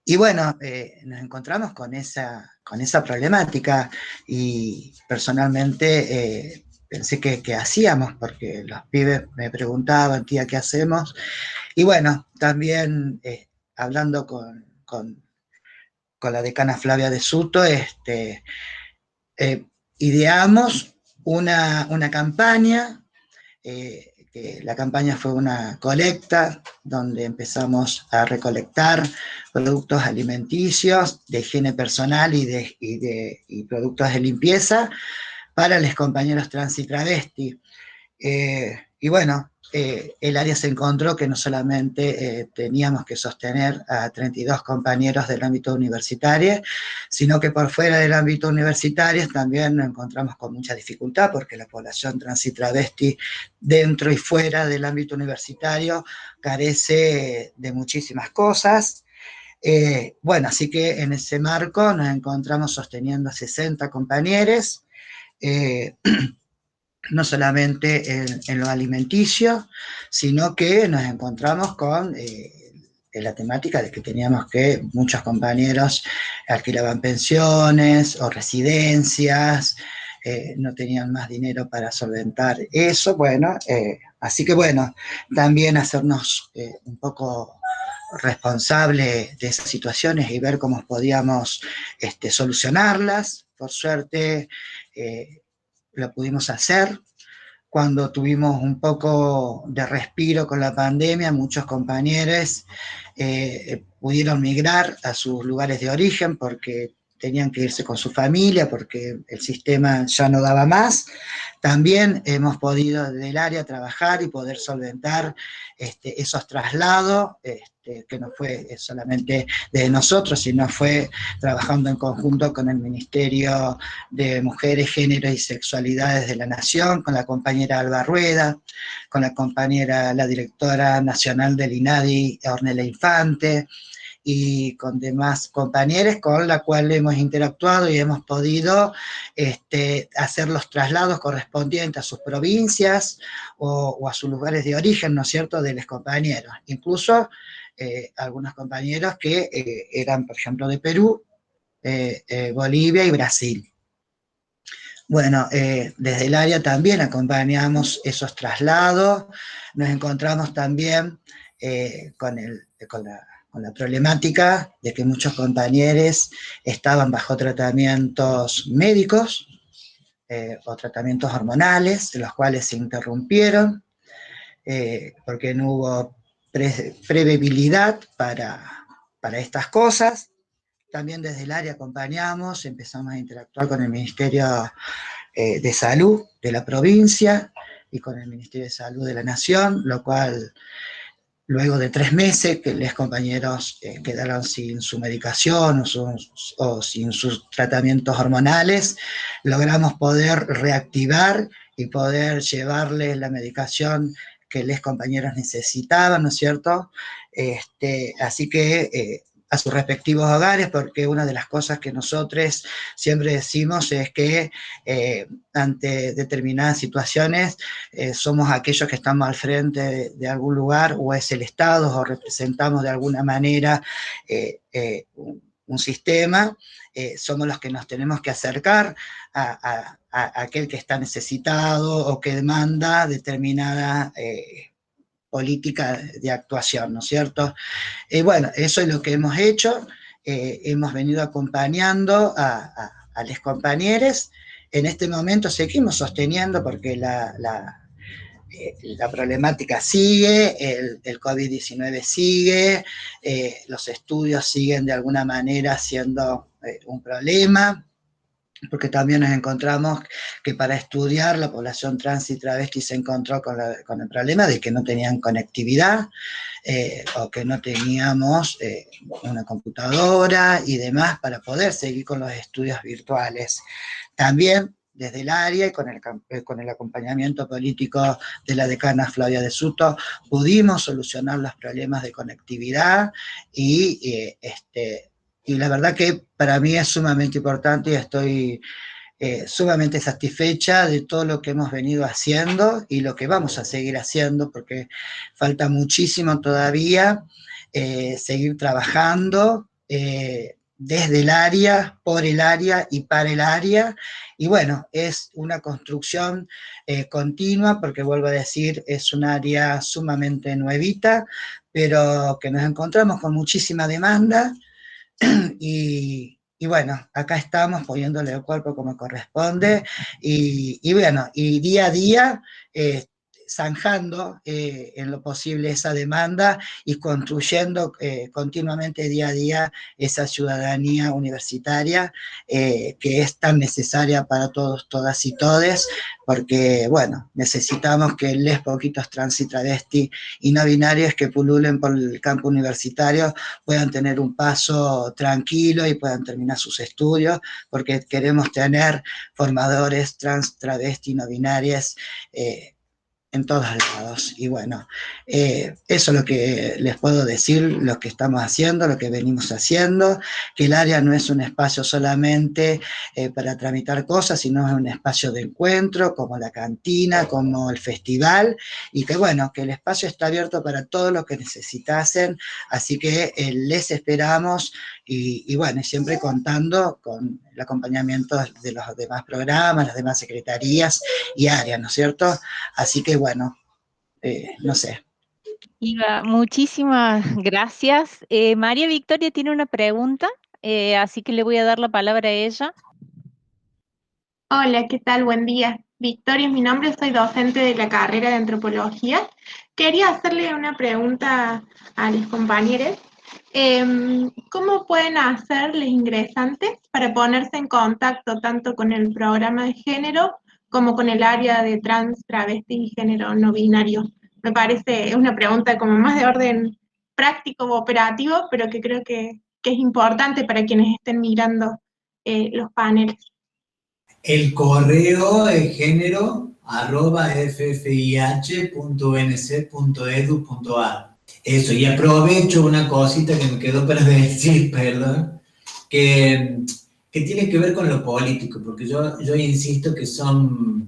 Y bueno, nos encontramos con esa problemática, y personalmente pensé que hacíamos, porque los pibes me preguntaban, tía, ¿qué hacemos? Y bueno, también hablando con la decana Flavia de Suto, ideamos una campaña, que la campaña fue una colecta, donde empezamos a recolectar productos alimenticios de higiene personal y productos de limpieza para los compañeros trans y travesti. Y bueno, el área se encontró que no solamente teníamos que sostener a 32 compañeros del ámbito universitario, sino que por fuera del ámbito universitario también nos encontramos con mucha dificultad, porque la población trans y travesti dentro y fuera del ámbito universitario carece de muchísimas cosas. Bueno, así que en ese marco nos encontramos sosteniendo a 60 compañeros, no solamente en lo alimenticio, sino que nos encontramos con la temática de que teníamos que muchos compañeros alquilaban pensiones o residencias, no tenían más dinero para solventar eso, bueno, así que bueno, también hacernos un poco responsable de esas situaciones y ver cómo podíamos solucionarlas. Por suerte, lo pudimos hacer. Cuando tuvimos un poco de respiro con la pandemia, muchos compañeros pudieron migrar a sus lugares de origen porque tenían que irse con su familia, porque el sistema ya no daba más. También hemos podido desde el área trabajar y poder solventar esos traslados, que no fue solamente de nosotros, sino fue trabajando en conjunto con el Ministerio de Mujeres, Género y Sexualidades de la Nación, con la compañera Alba Rueda, con la compañera, la directora nacional del INADI, Ornella Infante, y con demás compañeros con la cual hemos interactuado y hemos podido hacer los traslados correspondientes a sus provincias o a sus lugares de origen, ¿no es cierto?, de los compañeros. Incluso algunos compañeros que eran, por ejemplo, de Perú, Bolivia y Brasil. Bueno, desde el área también acompañamos esos traslados, nos encontramos también con la problemática de que muchos compañeros estaban bajo tratamientos médicos o tratamientos hormonales, los cuales se interrumpieron porque no hubo previsibilidad para estas cosas. También desde el área acompañamos, empezamos a interactuar con el Ministerio de Salud de la provincia y con el Ministerio de Salud de la Nación, lo cual luego de 3 meses que los compañeros quedaron sin su medicación o sin sus tratamientos hormonales, logramos poder reactivar y poder llevarles la medicación que los compañeros necesitaban, ¿no es cierto? Así que a sus respectivos hogares, porque una de las cosas que nosotros siempre decimos es que ante determinadas situaciones somos aquellos que estamos al frente de algún lugar, o es el Estado, o representamos de alguna manera un sistema, somos los que nos tenemos que acercar a aquel que está necesitado o que demanda determinada política de actuación, ¿no es cierto? Bueno, eso es lo que hemos hecho, hemos venido acompañando a los compañeros. En este momento seguimos sosteniendo porque la problemática sigue, el COVID-19 sigue, los estudios siguen de alguna manera siendo un problema, porque también nos encontramos que para estudiar la población trans y travesti se encontró con el problema de que no tenían conectividad, o que no teníamos una computadora y demás para poder seguir con los estudios virtuales. También desde el área y con el acompañamiento político de la decana Flavia de Suto, pudimos solucionar los problemas de conectividad y la verdad que para mí es sumamente importante y estoy sumamente satisfecha de todo lo que hemos venido haciendo y lo que vamos a seguir haciendo, porque falta muchísimo todavía seguir trabajando. desde el área, por el área y para el área, y bueno, es una construcción continua, porque vuelvo a decir, es un área sumamente nuevita, pero que nos encontramos con muchísima demanda, y bueno, acá estamos poniéndole el cuerpo como corresponde, y bueno, y día a día, zanjando en lo posible esa demanda y construyendo continuamente día a día esa ciudadanía universitaria que es tan necesaria para todos, todas y todes, porque bueno, necesitamos que les poquitos trans y travesti y no binarios que pululen por el campo universitario puedan tener un paso tranquilo y puedan terminar sus estudios, porque queremos tener formadores trans, travesti, no binarias, en todos lados. Y bueno, eso es lo que les puedo decir, lo que estamos haciendo, lo que venimos haciendo, que el área no es un espacio solamente para tramitar cosas, sino es un espacio de encuentro, como la cantina, como el festival, y que bueno, que el espacio está abierto para todo lo que necesitasen, así que les esperamos, y bueno, siempre contando con el acompañamiento de los demás programas, las demás secretarías y áreas, ¿no es cierto? Así que bueno, no sé. Iva, muchísimas gracias. María Victoria tiene una pregunta, así que le voy a dar la palabra a ella. Hola, ¿qué tal? Buen día. Victoria es mi nombre, soy docente de la carrera de antropología. Quería hacerle una pregunta a los compañeros. ¿Cómo pueden hacer los ingresantes para ponerse en contacto tanto con el programa de género como con el área de trans, travesti y género no binario? Me parece una pregunta como más de orden práctico o operativo, pero que creo que es importante para quienes estén mirando los paneles. El correo es género@ffih.unc.edu.ar. Eso, y aprovecho una cosita que me quedó para decir, perdón, que tiene que ver con lo político, porque yo insisto que son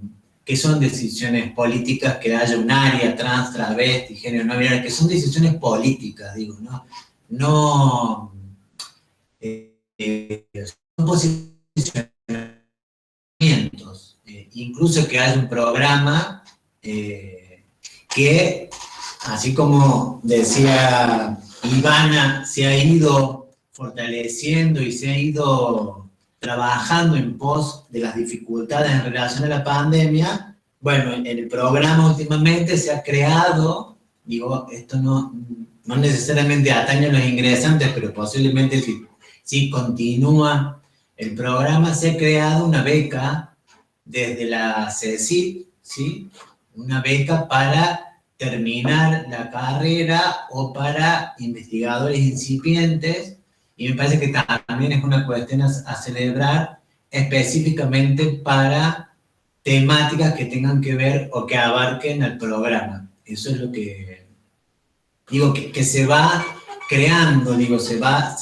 decisiones políticas que haya un área trans, travesti, género no binario, que son decisiones políticas, digo, ¿no? No, son posiciones, incluso que haya un programa que, así como decía Ivana, se ha ido fortaleciendo y se ha ido trabajando en pos de las dificultades en relación a la pandemia. Bueno, en el programa últimamente se ha creado, digo, esto no necesariamente atañe a los ingresantes, pero posiblemente si continúa el programa, se ha creado una beca desde la CECIP, ¿sí? Una beca para terminar la carrera o para investigadores incipientes, y me parece que también es una cuestión a celebrar específicamente para temáticas que tengan que ver o que abarquen el programa. Eso es lo que digo, que se va creando, digo, se va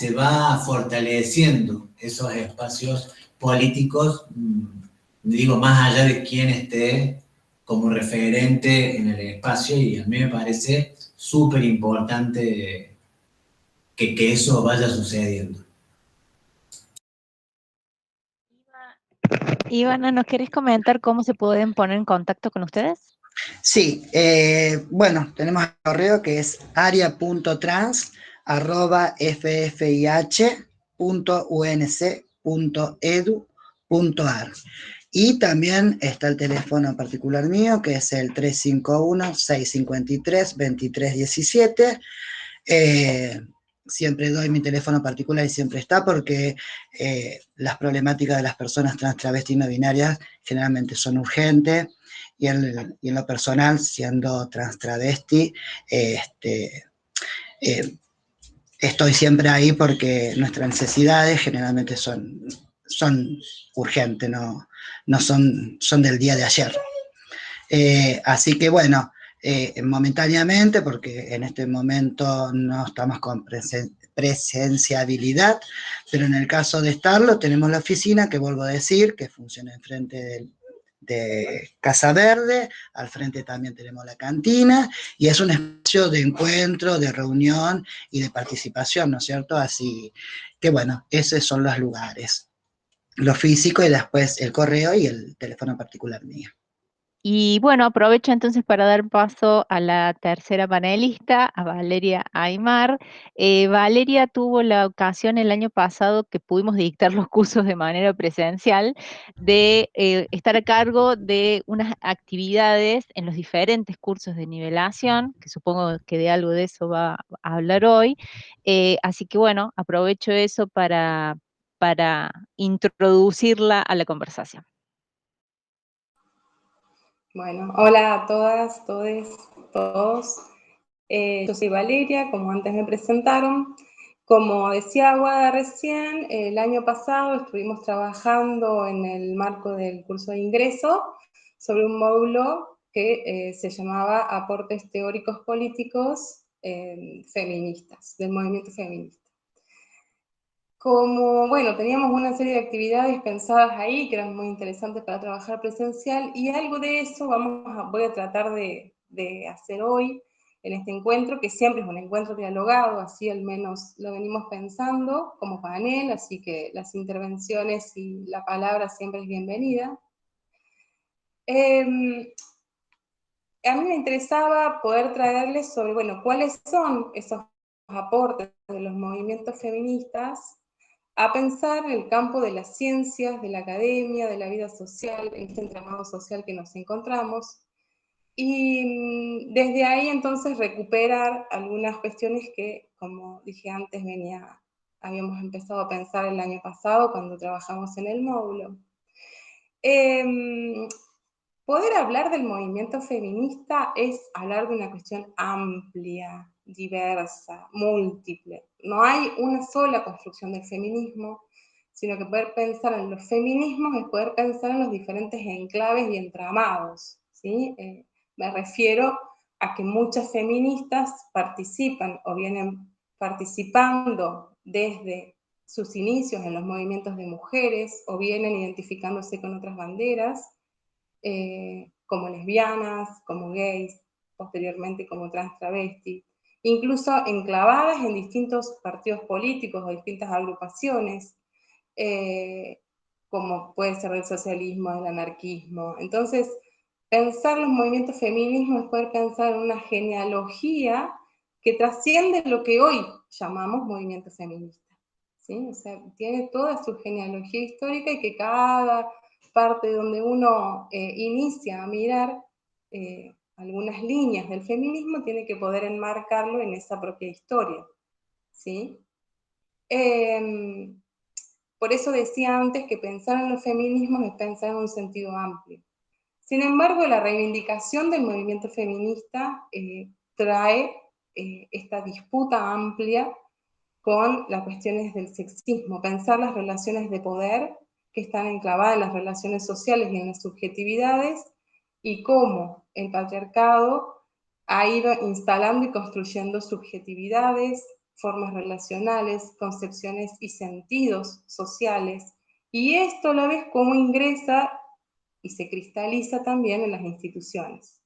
fortaleciendo esos espacios políticos, digo, más allá de quién esté como referente en el espacio, y a mí me parece súper importante que eso vaya sucediendo. Ivana, ¿nos querés comentar cómo se pueden poner en contacto con ustedes? Sí, bueno, tenemos el correo que es aria.trans@ffih.unc.edu.ar. Y también está el teléfono particular mío, que es el 351-653-2317. Siempre doy mi teléfono particular y siempre está, porque las problemáticas de las personas trans, travestis y no binarias generalmente son urgentes, y en lo personal, siendo trans travesti, estoy siempre ahí porque nuestras necesidades generalmente son urgentes, no son del día de ayer. Así que bueno, momentáneamente, porque en este momento no estamos con presenciabilidad, pero en el caso de estarlo, tenemos la oficina, que vuelvo a decir, que funciona enfrente Casa Verde, al frente también tenemos la cantina, y es un espacio de encuentro, de reunión y de participación, ¿no es cierto? Así que bueno, esos son los lugares, lo físico y después el correo y el teléfono particular mío. Y bueno, aprovecho entonces para dar paso a la tercera panelista, a Valeria Aymar. Valeria tuvo la ocasión el año pasado que pudimos dictar los cursos de manera presencial, de estar a cargo de unas actividades en los diferentes cursos de nivelación, que supongo que de algo de eso va a hablar hoy. Así que bueno, aprovecho eso para introducirla a la conversación. Bueno, hola a todas, todes, todos. Yo soy Valeria, como antes me presentaron. Como decía Guada recién, el año pasado estuvimos trabajando en el marco del curso de ingreso sobre un módulo que se llamaba Aportes Teóricos Políticos Feministas, del movimiento feminista. Como, bueno, teníamos una serie de actividades pensadas ahí que eran muy interesantes para trabajar presencial, y algo de eso voy a tratar de hacer hoy en este encuentro, que siempre es un encuentro dialogado, así al menos lo venimos pensando como panel, así que las intervenciones y la palabra siempre es bienvenida. A mí me interesaba poder traerles sobre, bueno, cuáles son esos aportes de los movimientos feministas a pensar en el campo de las ciencias, de la academia, de la vida social, en este entramado social que nos encontramos, y desde ahí entonces recuperar algunas cuestiones que, como dije antes, habíamos empezado a pensar el año pasado cuando trabajamos en el módulo. Poder hablar del movimiento feminista es hablar de una cuestión amplia, diversa, múltiple. No hay una sola construcción del feminismo, sino que poder pensar en los feminismos es poder pensar en los diferentes enclaves y entramados, ¿sí? Me refiero a que muchas feministas participan o vienen participando desde sus inicios en los movimientos de mujeres, o vienen identificándose con otras banderas, como lesbianas, como gays, posteriormente como trans travesti, incluso enclavadas en distintos partidos políticos o distintas agrupaciones, como puede ser el socialismo, el anarquismo. Entonces, pensar los movimientos feminismos es poder pensar en una genealogía que trasciende lo que hoy llamamos movimiento feminista, ¿sí? O sea, tiene toda su genealogía histórica, y que cada parte donde uno inicia a mirar algunas líneas del feminismo tiene que poder enmarcarlo en esa propia historia, ¿sí? Por eso decía antes que pensar en los feminismos es pensar en un sentido amplio. Sin embargo, la reivindicación del movimiento feminista trae esta disputa amplia con las cuestiones del sexismo, pensar las relaciones de poder que están enclavadas en las relaciones sociales y en las subjetividades, y cómo el patriarcado ha ido instalando y construyendo subjetividades, formas relacionales, concepciones y sentidos sociales, y esto a la vez cómo ingresa y se cristaliza también en las instituciones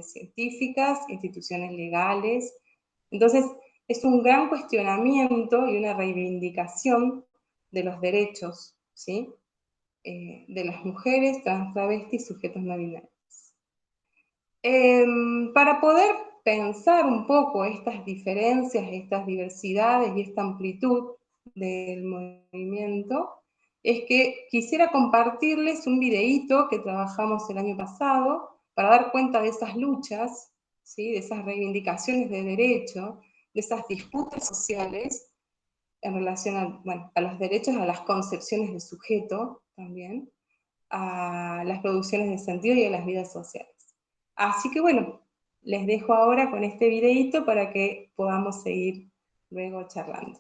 científicas, instituciones legales. Entonces, es un gran cuestionamiento y una reivindicación de los derechos, ¿sí? De las mujeres, trans, travestis, sujetos no binarios. Para poder pensar un poco estas diferencias, estas diversidades y esta amplitud del movimiento, es que quisiera compartirles un videíto que trabajamos el año pasado para dar cuenta de esas luchas, ¿sí? De esas reivindicaciones de derecho, de esas disputas sociales en relación a los derechos, a las concepciones de sujeto también, a las producciones de sentido y a las vidas sociales. Así que bueno, les dejo ahora con este videíto para que podamos seguir luego charlando.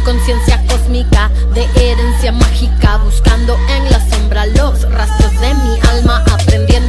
Conciencia cósmica de herencia mágica, buscando en la sombra los rastros de mi alma, aprendiendo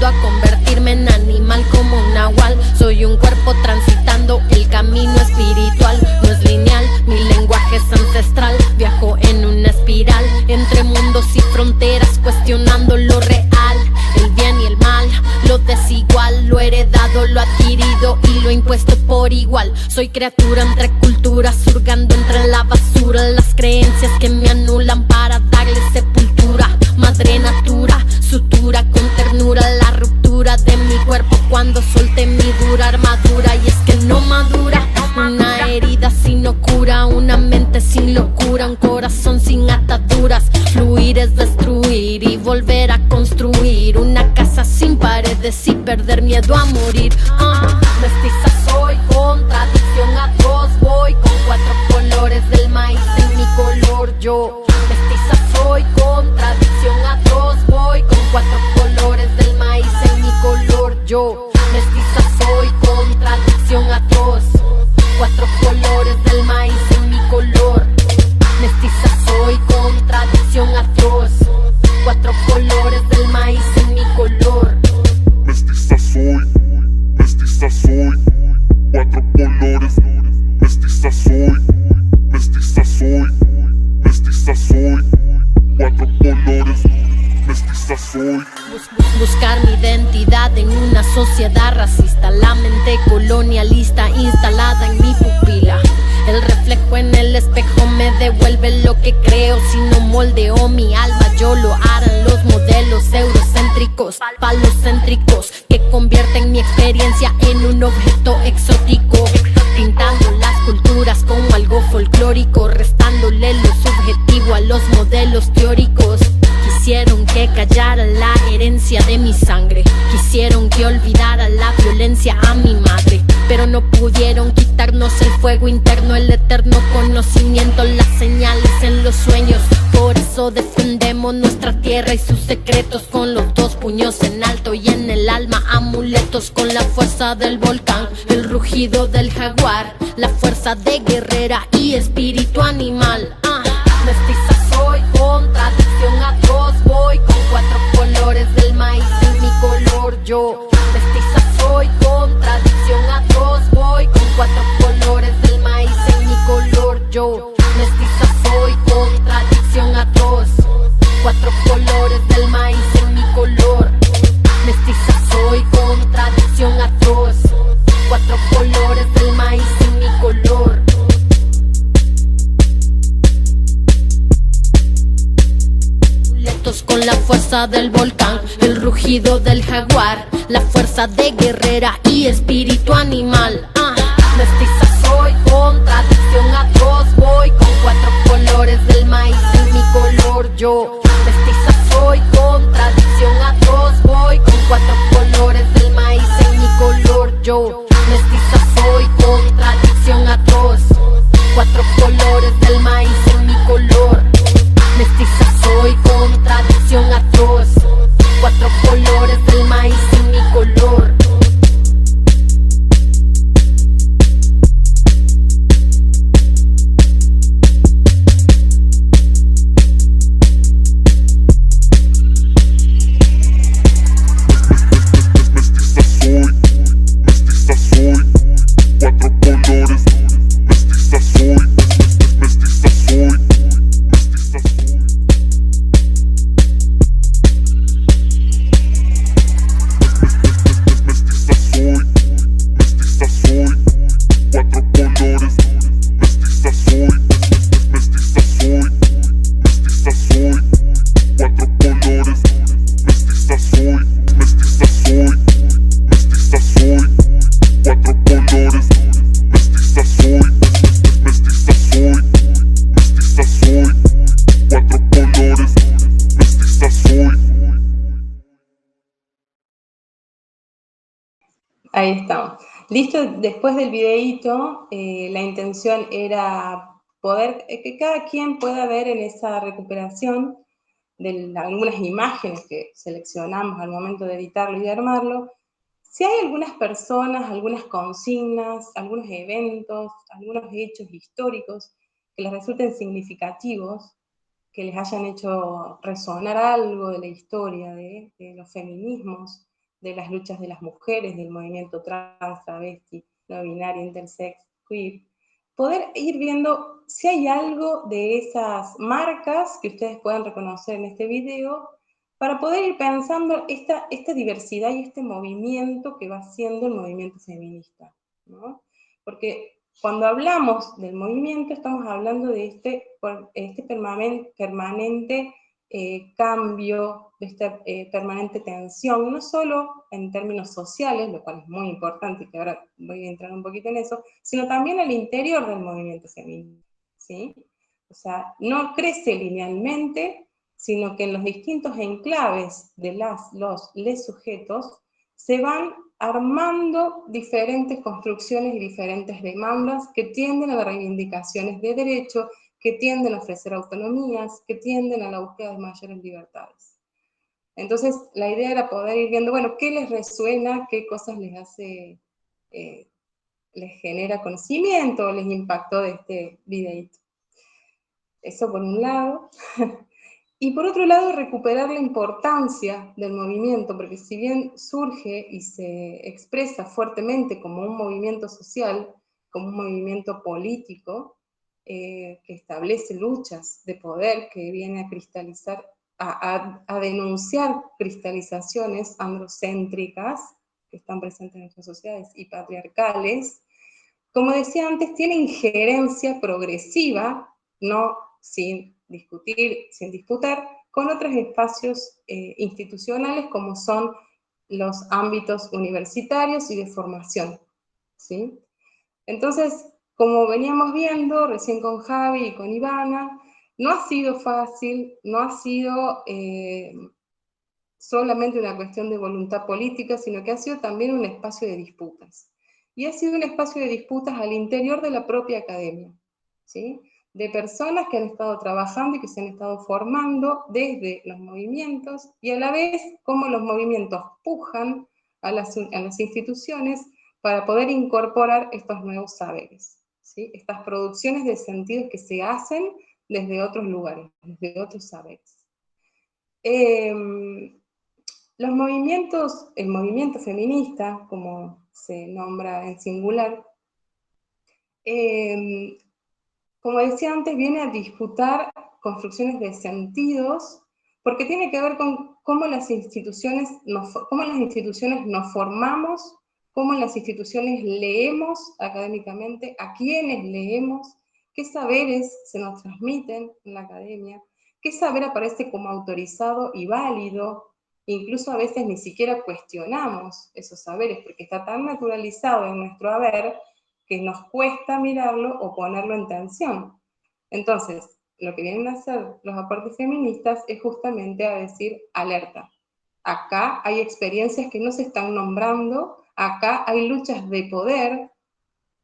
mundos y fronteras, cuestionando lo real, el bien y el mal, lo desigual, lo heredado, lo adquirido y lo impuesto por igual. Soy criatura entre culturas, surgando entre la basura, las creencias que me anulan para darle sepultura. Madre natura, sutura con ternura la ruptura de mi cuerpo cuando solté mi dura armadura. Y es que no madura una herida si no cura, una mente sin locura, un corazón sin ataduras. Fluir es destruir y volver a construir una casa sin paredes y perder miedo a morir. Mestiza soy, contradicción atroz, voy con 4 colores del maíz en mi color yo. Mestiza soy, contradicción atroz, voy con 4 colores del maíz en mi color yo. Mestiza soy, contradicción atroz, 4 colores del maíz en mi color. Mestiza soy, contradicción atroz, 4 colores del maíz en mi color. Mestiza soy, 4 colores. Mestiza soy, mestiza soy, mestiza soy, 4 colores. Mestiza soy. Buscar mi identidad en una sociedad racista, la mente colonialista instalada en mi pupila. El reflejo en el espejo me devuelve lo que creo. Si no moldeo mi alma, yo lo harán los modelos eurocéntricos, falocéntricos, que convierten mi experiencia en un objeto exótico, pintando las culturas como algo folclórico, restándole lo subjetivo a los modelos teóricos. Quisieron que callara la herencia de mi sangre, quisieron que olvidara la violencia a mi madre, pero no pudieron quitarnos el fuego interno, el eterno conocimiento, las señales en los sueños. Por eso defendemos nuestra tierra y sus secretos con los 2 puños en alto y en el alma amuletos, con la fuerza del volcán, el rugido del jaguar, la fuerza de guerrera y espíritu animal. Mestiza soy, contradicción atroz, voy con 4 colores del maíz en mi color yo. Mestiza soy, contradicción atroz, voy con 4 colores del maíz en mi color yo. Mestiza soy, contradicción atroz, 4 colores del maíz en mi color. Mestiza soy, contradicción atroz, 4 colores del maíz en mi color. Con la fuerza del volcán, el rugido del jaguar, la fuerza de guerrera y espíritu animal. Mestiza soy, contradicción atroz, voy con 4 colores del maíz en mi color yo. Mestiza soy, contradicción atroz, voy con 4 colores del maíz en mi color yo. Mestiza soy, contradicción atroz, 4 colores del maíz en mi color. Mestiza soy, contradicción atroz, 4 colores del maíz en mi color. Ahí estamos. Listo, después del videíto, la intención era poder, que cada quien pueda ver en esa recuperación de algunas imágenes que seleccionamos al momento de editarlo y de armarlo, si hay algunas personas, algunas consignas, algunos eventos, algunos hechos históricos que les resulten significativos, que les hayan hecho resonar algo de la historia de los feminismos, de las luchas de las mujeres, del movimiento trans, travesti, no binario, intersex, queer, poder ir viendo si hay algo de esas marcas que ustedes puedan reconocer en este video, para poder ir pensando esta diversidad y este movimiento que va siendo el movimiento feminista, ¿no? Porque cuando hablamos del movimiento estamos hablando de este permanente cambio, de esta permanente tensión, no solo en términos sociales, lo cual es muy importante, y que ahora voy a entrar un poquito en eso, sino también al interior del movimiento feminista, ¿sí? O sea, no crece linealmente, sino que en los distintos enclaves de les sujetos se van armando diferentes construcciones y diferentes demandas que tienden a las reivindicaciones de derechos, que tienden a ofrecer autonomías, que tienden a la búsqueda de mayores libertades. Entonces, la idea era poder ir viendo, bueno, qué les resuena, qué cosas les hace, les genera conocimiento, les impactó de este videíto. Eso por un lado. Y por otro lado, recuperar la importancia del movimiento, porque si bien surge y se expresa fuertemente como un movimiento social, como un movimiento político, que establece luchas de poder, que viene a cristalizar, a denunciar cristalizaciones androcéntricas que están presentes en nuestras sociedades y patriarcales, como decía antes, tiene injerencia progresiva, no sin discutir, sin disputar, con otros espacios institucionales como son los ámbitos universitarios y de formación, ¿sí? Entonces, como veníamos viendo recién con Javi y con Ivana, no ha sido fácil, no ha sido solamente una cuestión de voluntad política, sino que ha sido también un espacio de disputas. Y ha sido un espacio de disputas al interior de la propia academia, ¿sí? De personas que han estado trabajando y que se han estado formando desde los movimientos, y a la vez cómo los movimientos pujan a las instituciones para poder incorporar estos nuevos saberes, ¿sí? Estas producciones de sentidos que se hacen desde otros lugares, desde otros saberes. Los movimientos, el movimiento feminista, como se nombra en singular, como decía antes, viene a disputar construcciones de sentidos, porque tiene que ver con cómo las instituciones nos formamos, cómo las instituciones leemos académicamente, a quiénes leemos, qué saberes se nos transmiten en la academia, qué saber aparece como autorizado y válido. Incluso a veces ni siquiera cuestionamos esos saberes, porque está tan naturalizado en nuestro haber que nos cuesta mirarlo o ponerlo en tensión. Entonces, lo que vienen a hacer los aportes feministas es justamente a decir, alerta, acá hay experiencias que no se están nombrando, acá hay luchas de poder,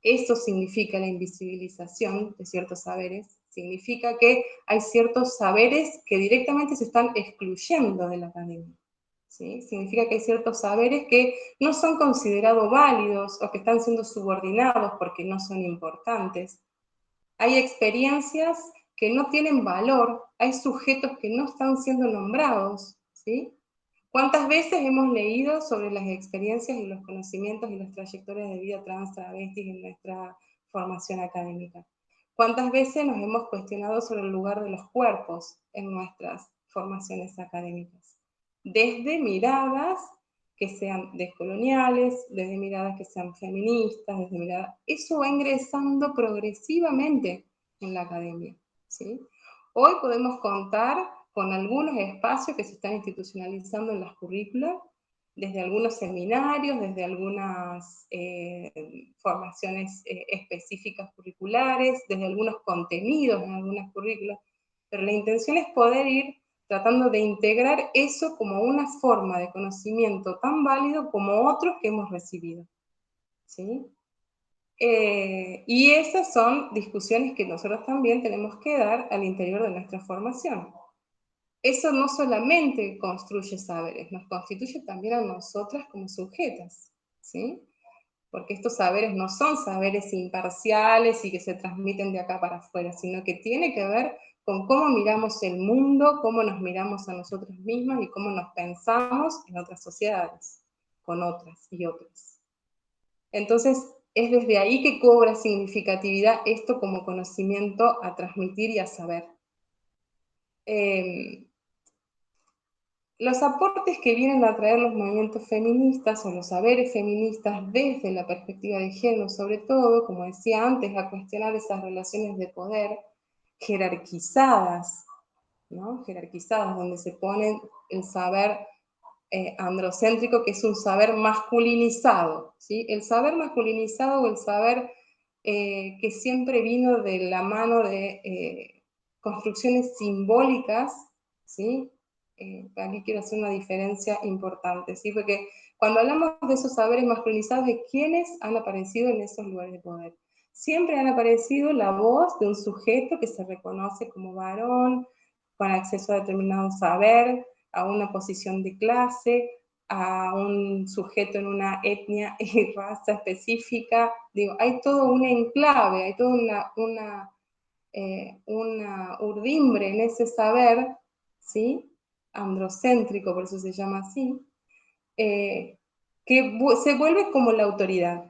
eso significa la invisibilización de ciertos saberes, significa que hay ciertos saberes que directamente se están excluyendo de la academia. ¿Sí? Significa que hay ciertos saberes que no son considerados válidos o que están siendo subordinados porque no son importantes. Hay experiencias que no tienen valor, hay sujetos que no están siendo nombrados, ¿sí? ¿Cuántas veces hemos leído sobre las experiencias y los conocimientos y las trayectorias de vida trans, travestis en nuestra formación académica? ¿Cuántas veces nos hemos cuestionado sobre el lugar de los cuerpos en nuestras formaciones académicas? Desde miradas que sean descoloniales, desde miradas que sean feministas, desde miradas... Eso va ingresando progresivamente en la academia, ¿sí? Hoy podemos contar con algunos espacios que se están institucionalizando en las currículas, desde algunos seminarios, desde algunas formaciones específicas curriculares, desde algunos contenidos en algunas currículas, pero la intención es poder ir tratando de integrar eso como una forma de conocimiento tan válido como otros que hemos recibido, ¿sí? Y esas son discusiones que nosotros también tenemos que dar al interior de nuestra formación. Eso no solamente construye saberes, nos constituye también a nosotras como sujetas, ¿sí? Porque estos saberes no son saberes imparciales y que se transmiten de acá para afuera, sino que tiene que ver con cómo miramos el mundo, cómo nos miramos a nosotros mismas y cómo nos pensamos en otras sociedades, con otras y otros. Entonces, es desde ahí que cobra significatividad esto como conocimiento a transmitir y a saber. Los aportes que vienen a traer los movimientos feministas o los saberes feministas desde la perspectiva de género, sobre todo, como decía antes, a cuestionar esas relaciones de poder jerarquizadas, ¿no? Jerarquizadas, donde se pone el saber androcéntrico, que es un saber masculinizado, ¿sí? El saber masculinizado o el saber que siempre vino de la mano de construcciones simbólicas, ¿sí? Aquí quiero hacer una diferencia importante, ¿sí? Porque cuando hablamos de esos saberes masculinizados, ¿de quiénes han aparecido en esos lugares de poder? Siempre han aparecido la voz de un sujeto que se reconoce como varón, con acceso a determinado saber, a una posición de clase, a un sujeto en una etnia y raza específica. Digo, hay todo un enclave, hay toda una urdimbre en ese saber, ¿sí? Androcéntrico, por eso se llama así, que se vuelve como la autoridad.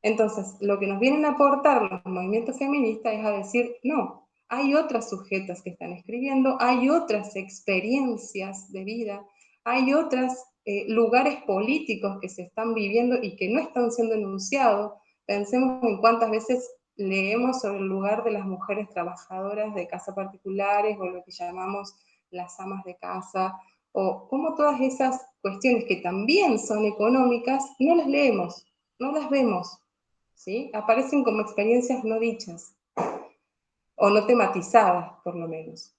Entonces, lo que nos vienen a aportar los movimientos feministas es a decir, no, hay otras sujetas que están escribiendo, hay otras experiencias de vida, hay otros lugares políticos que se están viviendo y que no están siendo enunciados. Pensemos en cuántas veces leemos sobre el lugar de las mujeres trabajadoras de casa particulares o lo que llamamos las amas de casa, o cómo todas esas cuestiones que también son económicas no las leemos, no las vemos, ¿sí? Aparecen como experiencias no dichas, o no tematizadas, por lo menos.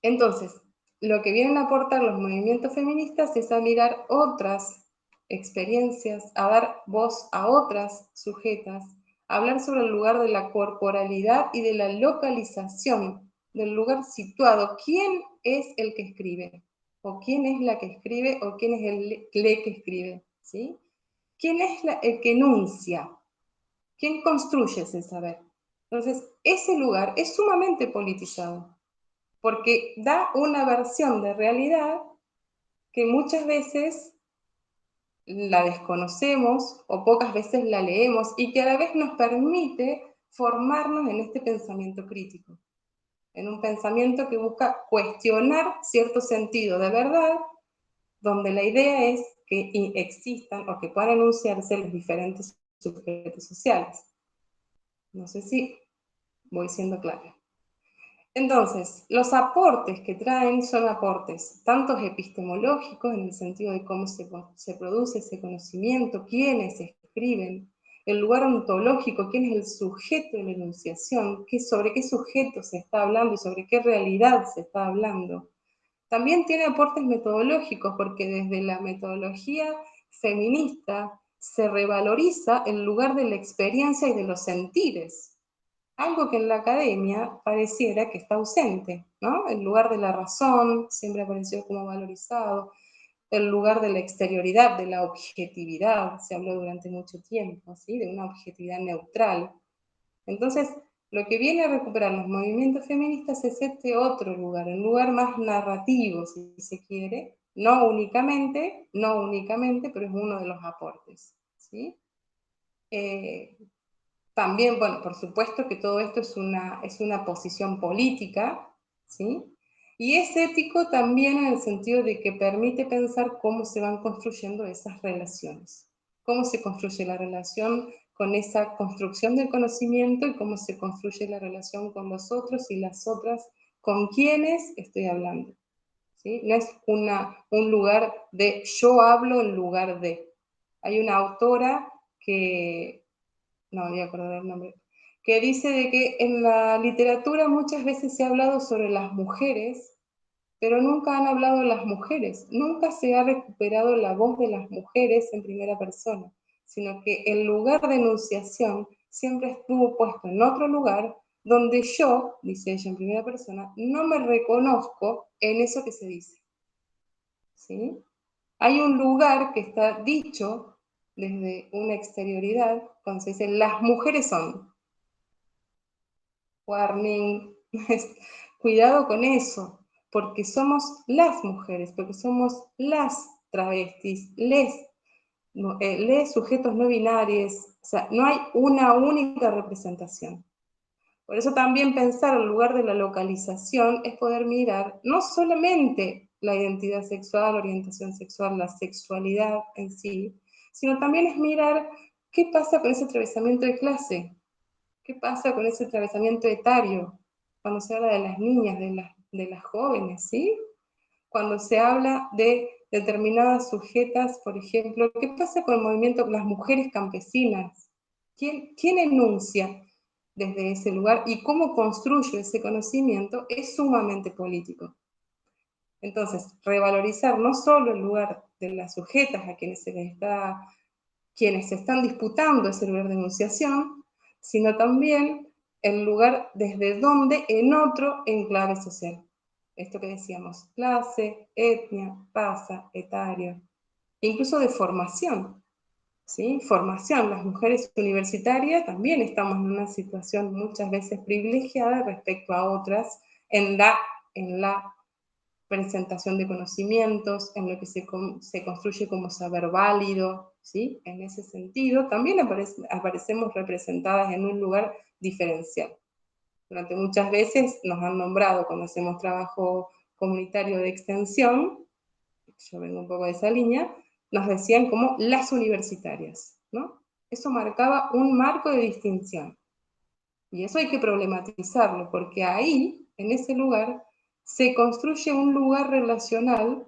Entonces, lo que vienen a aportar los movimientos feministas es a mirar otras experiencias, a dar voz a otras sujetas, a hablar sobre el lugar de la corporalidad y de la localización, del lugar situado. ¿Quién es el que escribe? ¿O quién es la que escribe? ¿O quién es el le que escribe? ¿Sí? ¿Quién es el que enuncia? ¿Quién construye ese saber? Entonces, ese lugar es sumamente politizado, porque da una versión de realidad que muchas veces la desconocemos o pocas veces la leemos y que a la vez nos permite formarnos en este pensamiento crítico, en un pensamiento que busca cuestionar cierto sentido de verdad, donde la idea es que existan o que puedan enunciarse los diferentes sujetos sociales. No sé si voy siendo clara. Entonces, los aportes que traen son aportes tanto epistemológicos, en el sentido de cómo se produce ese conocimiento, quiénes escriben, el lugar ontológico, quién es el sujeto de la enunciación, sobre qué sujeto se está hablando y sobre qué realidad se está hablando. También tiene aportes metodológicos, porque desde la metodología feminista se revaloriza el lugar de la experiencia y de los sentires. Algo que en la academia pareciera que está ausente, ¿no? El lugar de la razón siempre apareció como valorizado, el lugar de la exterioridad, de la objetividad, se habló durante mucho tiempo, ¿sí? De una objetividad neutral. Entonces, lo que viene a recuperar los movimientos feministas es este otro lugar, un lugar más narrativo, si se quiere, no únicamente, pero es uno de los aportes, ¿sí? También, bueno, por supuesto que todo esto es una posición política, ¿sí? Y es ético también en el sentido de que permite pensar cómo se van construyendo esas relaciones, cómo se construye la relación con esa construcción del conocimiento y cómo se construye la relación con los otros y las otras con quienes estoy hablando, ¿sí? No es un lugar de yo hablo en lugar de. Hay una autora que no voy a acordar el nombre, que dice de que en la literatura muchas veces se ha hablado sobre las mujeres, pero nunca han hablado las mujeres, nunca se ha recuperado la voz de las mujeres en primera persona, sino que el lugar de enunciación siempre estuvo puesto en otro lugar, donde yo, dice ella en primera persona, no me reconozco en eso que se dice. ¿Sí? Hay un lugar que está dicho desde una exterioridad, cuando se dice las mujeres son. Warning, cuidado con eso, porque somos las mujeres, porque somos las travestis, lee sujetos no binarios, o sea, no hay una única representación. Por eso también pensar el lugar de la localización es poder mirar no solamente la identidad sexual, la orientación sexual, la sexualidad en sí, sino también es mirar qué pasa con ese atravesamiento de clase, qué pasa con ese atravesamiento etario, cuando se habla de las niñas, de las jóvenes, ¿sí? Cuando se habla de determinadas sujetas, por ejemplo, ¿qué pasa con el movimiento, las mujeres campesinas? ¿Quién enuncia desde ese lugar y cómo construye ese conocimiento? Es sumamente político. Entonces, revalorizar no solo el lugar de las sujetas a quienes quienes se están disputando ese lugar de enunciación, sino también el lugar desde donde en otro enclave social. Esto que decíamos, clase, etnia, raza, etario, incluso de formación. ¿Sí? Formación, las mujeres universitarias también estamos en una situación muchas veces privilegiada respecto a otras en la presentación de conocimientos, en lo que se construye como saber válido, ¿sí? En ese sentido, también aparecemos representadas en un lugar diferencial. Durante muchas veces nos han nombrado, cuando hacemos trabajo comunitario de extensión, yo vengo un poco de esa línea, nos decían como las universitarias, ¿no? Eso marcaba un marco de distinción. Y eso hay que problematizarlo, porque ahí, en ese lugar, se construye un lugar relacional,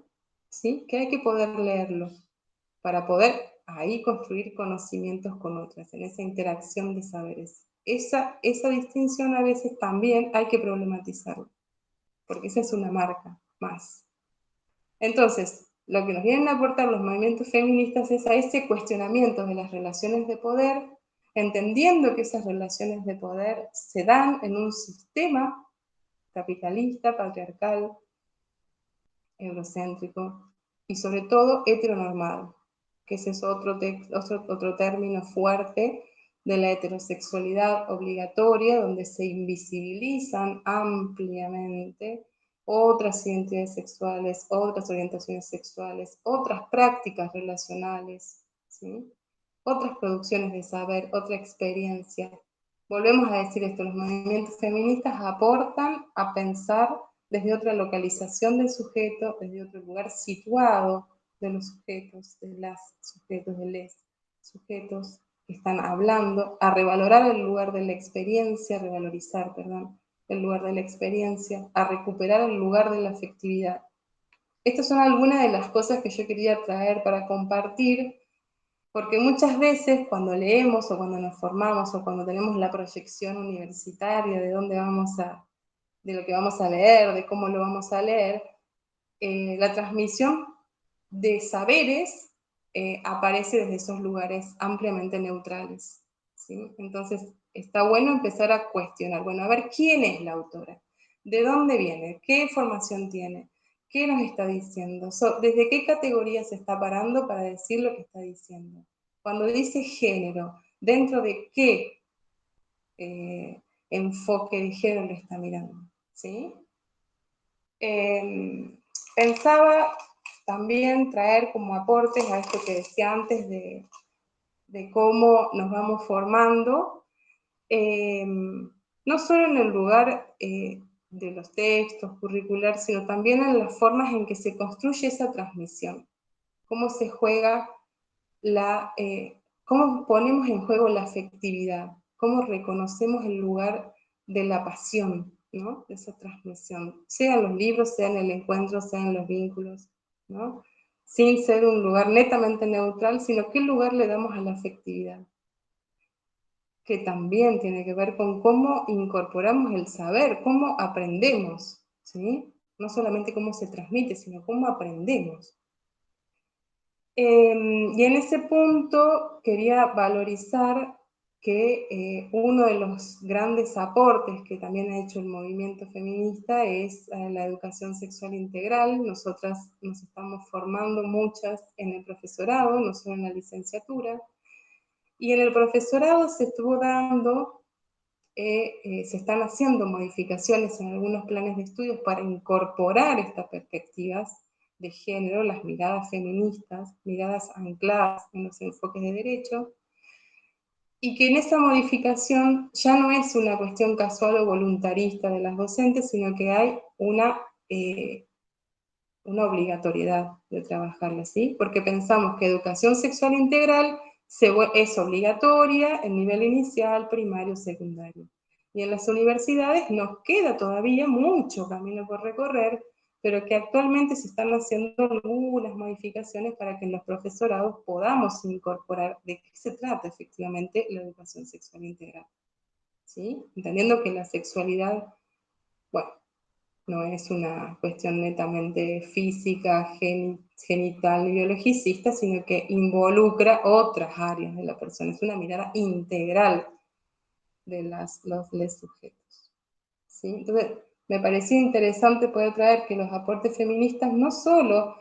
¿sí? Que hay que poder leerlo, para poder ahí construir conocimientos con otras, en esa interacción de saberes. Esa distinción a veces también hay que problematizarla, porque esa es una marca más. Entonces, lo que nos vienen a aportar los movimientos feministas es a ese cuestionamiento de las relaciones de poder, entendiendo que esas relaciones de poder se dan en un sistema capitalista, patriarcal, eurocéntrico y sobre todo heteronormado, que ese es otro término fuerte de la heterosexualidad obligatoria, donde se invisibilizan ampliamente otras identidades sexuales, otras orientaciones sexuales, otras prácticas relacionales, ¿sí? Otras producciones de saber, otra experiencia. Volvemos a decir esto, los movimientos feministas aportan a pensar desde otra localización del sujeto, desde otro lugar situado de los sujetos, de las sujetos, de les sujetos que están hablando, a revalorar el lugar de la experiencia, revalorizar, perdón, el lugar de la experiencia, a recuperar el lugar de la afectividad. Estas son algunas de las cosas que yo quería traer para compartir, porque muchas veces cuando leemos o cuando nos formamos o cuando tenemos la proyección universitaria de de lo que vamos a leer, de cómo lo vamos a leer, la transmisión de saberes aparece desde esos lugares ampliamente neutrales, ¿sí? Entonces, está bueno empezar a cuestionar, bueno, a ver, ¿quién es la autora? ¿De dónde viene? ¿Qué formación tiene? ¿Qué nos está diciendo? ¿Desde qué categoría se está parando para decir lo que está diciendo? Cuando dice género, ¿dentro de qué enfoque de género lo está mirando? ¿Sí? Pensaba también traer como aportes a esto que decía antes de cómo nos vamos formando, no solo en el lugar de los textos curriculares, sino también en las formas en que se construye esa transmisión, cómo se juega cómo ponemos en juego la afectividad, cómo reconocemos el lugar de la pasión, ¿no? De esa transmisión, sea en los libros, sea en el encuentro, sea en los vínculos, ¿no? Sin ser un lugar netamente neutral, sino qué lugar le damos a la afectividad, que también tiene que ver con cómo incorporamos el saber, cómo aprendemos, ¿sí? No solamente cómo se transmite, sino cómo aprendemos. Y en ese punto quería valorizar que uno de los grandes aportes que también ha hecho el movimiento feminista es la educación sexual integral. Nosotras nos estamos formando muchas en el profesorado, no solo en la licenciatura, y en el profesorado se estuvo dando, se están haciendo modificaciones en algunos planes de estudios para incorporar estas perspectivas de género, las miradas feministas, miradas ancladas en los enfoques de derecho, y que en esa modificación ya no es una cuestión casual o voluntarista de las docentes, sino que hay una obligatoriedad de trabajarla, ¿sí? Porque pensamos que educación sexual integral es obligatoria en nivel inicial, primario, secundario. Y en las universidades nos queda todavía mucho camino por recorrer, pero que actualmente se están haciendo algunas modificaciones para que en los profesorados podamos incorporar de qué se trata efectivamente la educación sexual integral, ¿sí? Entendiendo que la sexualidad, bueno, no es una cuestión netamente física, genital y biologicista, sino que involucra otras áreas de la persona. Es una mirada integral de los sujetos, ¿sí? Entonces, me parecía interesante poder traer que los aportes feministas no solo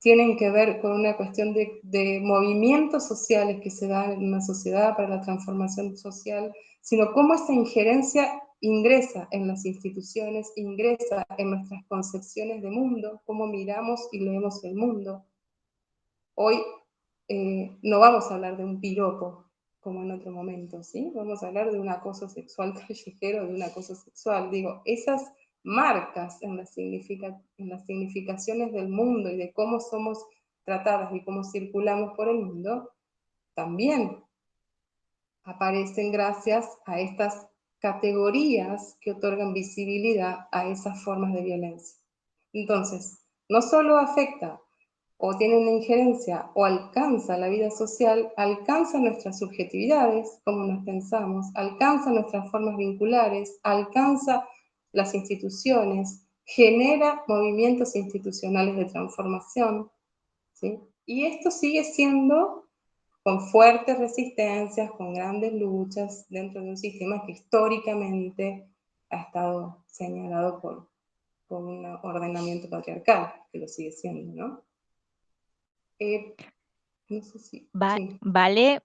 tienen que ver con una cuestión de movimientos sociales que se dan en una sociedad para la transformación social, sino cómo esa injerencia ingresa en las instituciones, ingresa en nuestras concepciones de mundo, cómo miramos y leemos el mundo. Hoy no vamos a hablar de un piropo, como en otro momento, ¿sí? Vamos a hablar de un acoso sexual callejero, de un acoso sexual. Digo, esas marcas en las significaciones del mundo y de cómo somos tratadas y cómo circulamos por el mundo, también aparecen gracias a estas categorías que otorgan visibilidad a esas formas de violencia. Entonces, no solo afecta o tiene una injerencia o alcanza la vida social, alcanza nuestras subjetividades, cómo nos pensamos, alcanza nuestras formas vinculares, alcanza las instituciones, genera movimientos institucionales de transformación, ¿sí? Y esto sigue siendo con fuertes resistencias, con grandes luchas dentro de un sistema que históricamente ha estado señalado por un ordenamiento patriarcal, que lo sigue siendo, ¿no? No sé si... sí. Vale.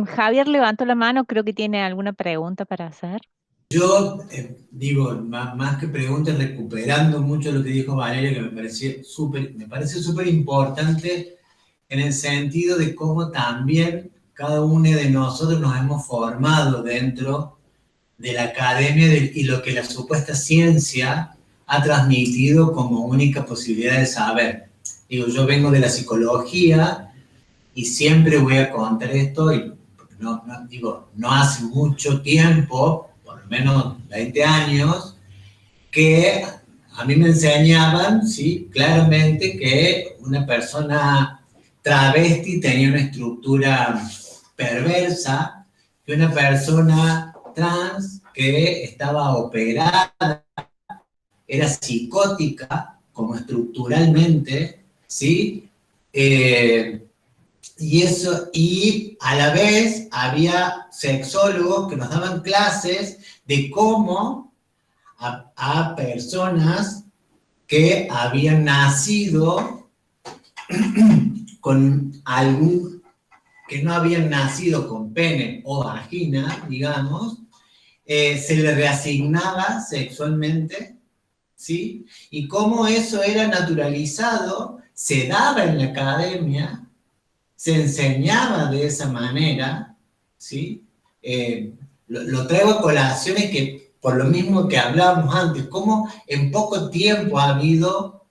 Javier levantó la mano, creo que tiene alguna pregunta para hacer. Yo digo, más que preguntas, recuperando mucho lo que dijo Valeria, que me parece súper importante en el sentido de cómo también cada uno de nosotros nos hemos formado dentro de la academia y lo que la supuesta ciencia ha transmitido como única posibilidad de saber. Digo, yo vengo de la psicología y siempre voy a contar esto, y no hace mucho tiempo, por lo menos 20 años, que a mí me enseñaban, ¿sí?, claramente que una persona travesti tenía una estructura perversa, que una persona trans que estaba operada era psicótica, como estructuralmente, ¿sí? Y a la vez había sexólogos que nos daban clases de cómo a personas que habían nacido que no habían nacido con pene o vagina, digamos, se le reasignaba sexualmente, ¿sí? Y cómo eso era naturalizado, se daba en la academia, se enseñaba de esa manera, ¿sí? Lo traigo a colaciones que, por lo mismo que hablábamos antes, cómo en poco tiempo ha habido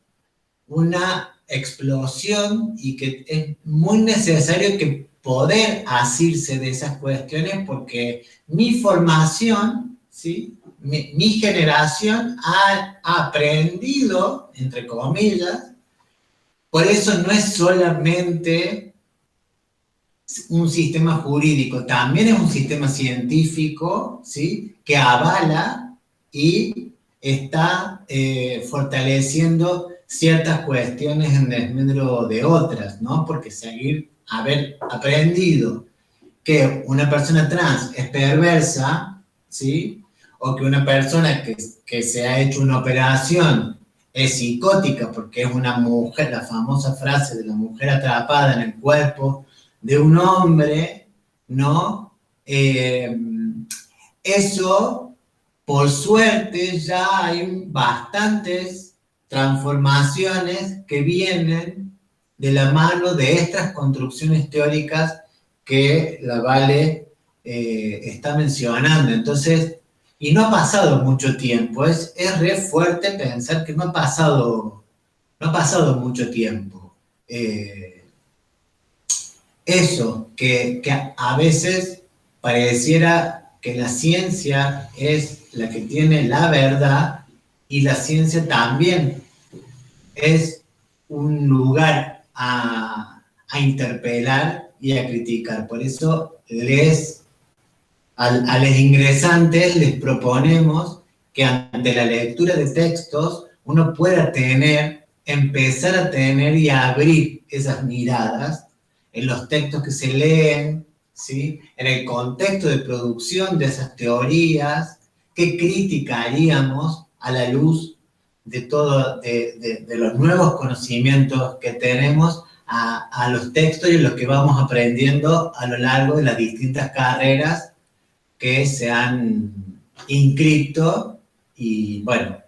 una explosión y que es muy necesario que poder asirse de esas cuestiones, porque mi formación, ¿sí?, mi generación ha aprendido, entre comillas, por eso no es solamente un sistema jurídico, también es un sistema científico, ¿sí?, que avala y está fortaleciendo ciertas cuestiones en desmedro de otras, ¿no? Porque haber aprendido que una persona trans es perversa, ¿sí?, o que una persona que se ha hecho una operación es psicótica porque es una mujer, la famosa frase de la mujer atrapada en el cuerpo de un hombre, ¿no? Eso, por suerte, ya hay bastantes transformaciones que vienen de la mano de estas construcciones teóricas que la Vale está mencionando. Entonces, y no ha pasado mucho tiempo, es re fuerte pensar que no ha pasado mucho tiempo. Eso, que a veces pareciera que la ciencia es la que tiene la verdad, y la ciencia también es un lugar a interpelar y a criticar. Por eso a los ingresantes les proponemos que ante la lectura de textos uno pueda empezar a tener y a abrir esas miradas en los textos que se leen, ¿sí? En el contexto de producción de esas teorías, qué crítica haríamos a la luz de los nuevos conocimientos que tenemos a los textos y los que vamos aprendiendo a lo largo de las distintas carreras que se han inscrito. Y bueno,